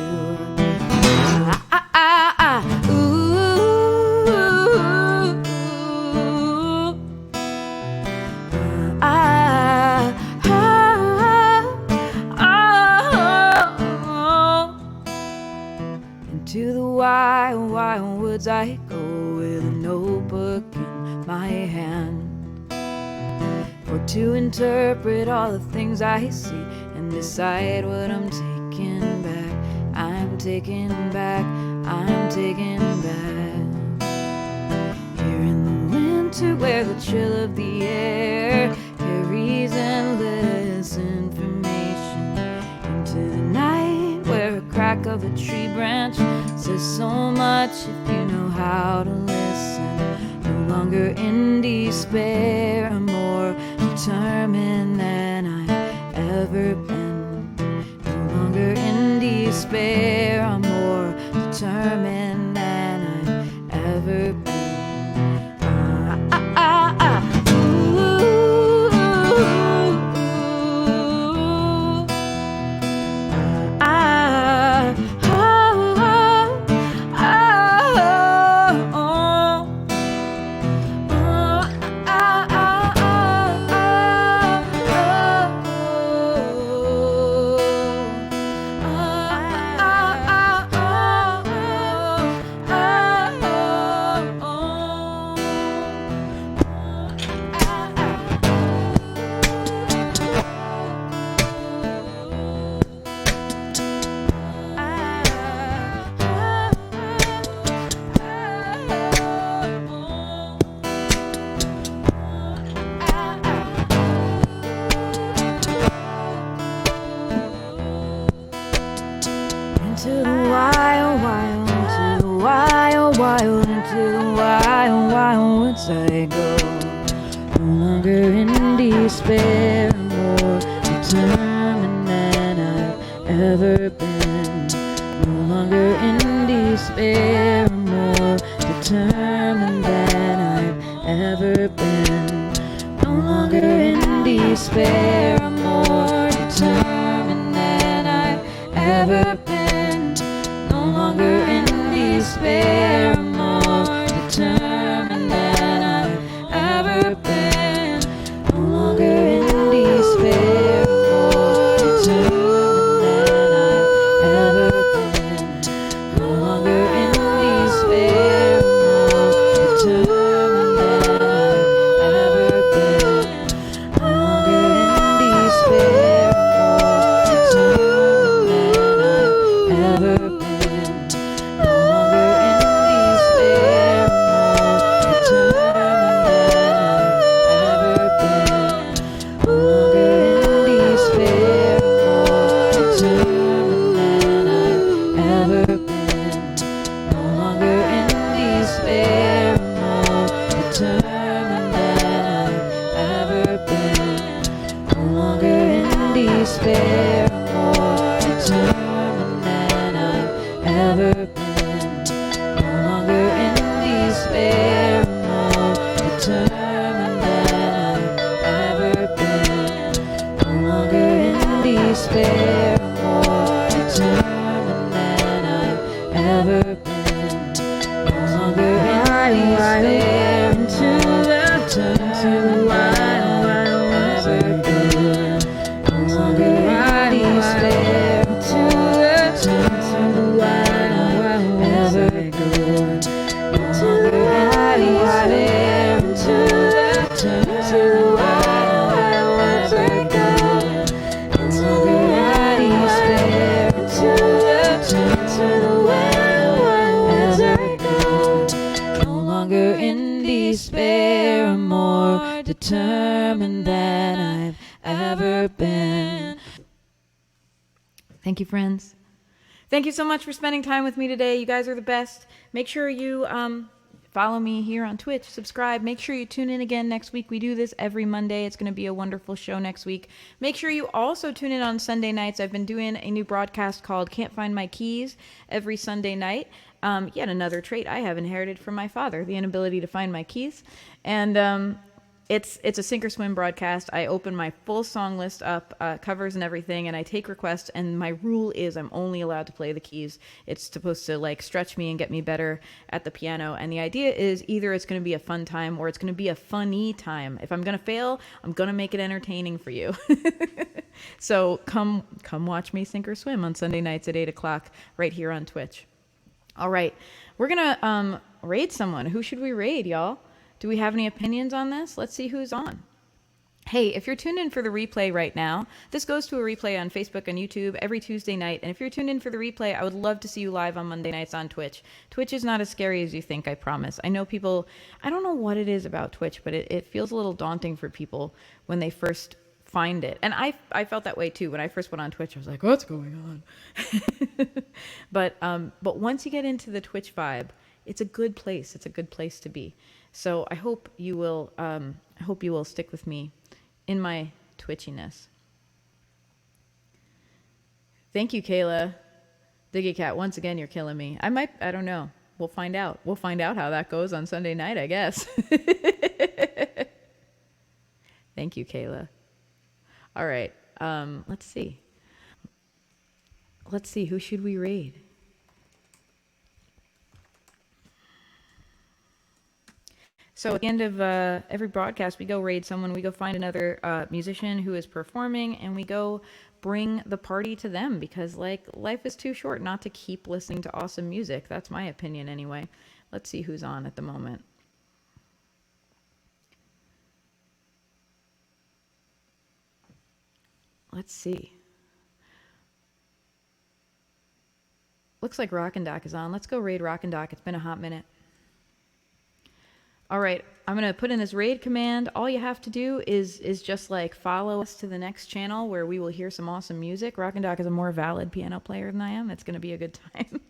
Into the wild, wild woods I go with a notebook in my hand, for to interpret all the things I see and decide what I'm taking back. I'm taking back, I'm taking back. Here in the winter where the chill of the air carries endless information, into the night where a crack of a tree branch says so much if you know how to listen. No longer in despair, I'm more determined than I've ever been. No longer in despair, I'm more determined than I've ever been. Into the wild, wild, into the wild, wild, into the wild, wild woods I go. No longer in despair, more determined than I've ever been. No longer in despair, more determined than I've ever been. No longer in despair, more determined than I've ever been. No longer in despair, more determined than I've ever been. No longer in despair, more determined than I've ever been. No longer in despair, more determined than I've ever been. No longer in despair, more determined than I've ever been. Despair, more determined than I've ever been. No longer in despair, more determined than I've ever been. No longer in despair, more determined than I've ever been. No longer in despair, into the wild, wild woods I go. No longer in despair, to the wild, wild woods I go. No longer in despair, to the wild, wild woods I go. No longer in despair, to the wild, wild woods I go. No longer in despair. than I've ever been. Thank you, friends. Thank you so much for spending time with me today. You guys are the best. Make sure you follow me here on Twitch, subscribe. Make sure you tune in again next week. We do this every Monday. It's going to be a wonderful show next week. Make sure you also tune in on Sunday nights. I've been doing a new broadcast called Can't Find My Keys every Sunday night. Yet another trait I have inherited from my father, the inability to find my keys. And it's a sink or swim broadcast. I open my full song list up, covers and everything, and I take requests, and my rule is I'm only allowed to play the keys. It's supposed to like stretch me and get me better at the piano, and the idea is either it's going to be a fun time or it's going to be a funny time. If I'm going to fail, I'm going to make it entertaining for you. So come watch me sink or swim on Sunday nights at 8 o'clock right here on Twitch. All right, we're going to raid someone. Who should we raid, y'all? Do we have any opinions on this? Let's see who's on. Hey, if you're tuned in for the replay right now, this goes to a replay on Facebook and YouTube every Tuesday night. And if you're tuned in for the replay, I would love to see you live on Monday nights on Twitch. Twitch is not as scary as you think, I promise. I know people, I don't know what it is about Twitch, but it feels a little daunting for people when they first find it. And I felt that way too. When I first went on Twitch, I was like, what's going on? But once you get into the Twitch vibe, it's a good place. It's a good place to be. So I hope you will stick with me in my twitchiness. Thank you, Kayla. Diggy Cat, once again, you're killing me. I don't know. We'll find out. We'll find out how that goes on Sunday night, I guess. Thank you, Kayla. All right. Let's see. Who should we raid? So at the end of every broadcast, we go raid someone. We go find another musician who is performing, and we go bring the party to them because, like, life is too short not to keep listening to awesome music. That's my opinion anyway. Let's see who's on at the moment. Let's see. Looks like Rockin' Doc is on. Let's go raid Rockin' Doc. It's been a hot minute. All right, I'm going to put in this raid command. All you have to do is just like follow us to the next channel where we will hear some awesome music. Rockin' Doc is a more valid piano player than I am. It's going to be a good time.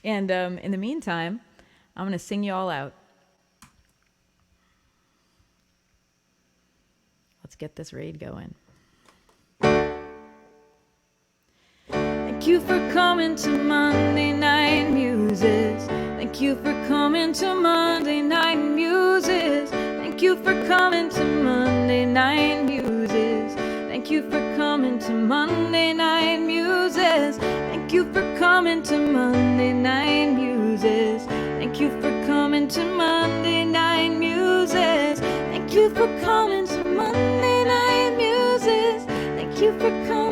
And in the meantime, I'm going to sing you all out. Let's get this raid going. Thank you for coming to Monday Night Muses. Thank you for coming to Monday Night Muses. Thank you for coming to Monday Night Muses. Thank you for coming to Monday Night Muses. Thank you for coming to Monday Night Muses. Thank you for coming to Monday Night Muses. Thank you for coming to Monday Night Muses. Thank you for coming.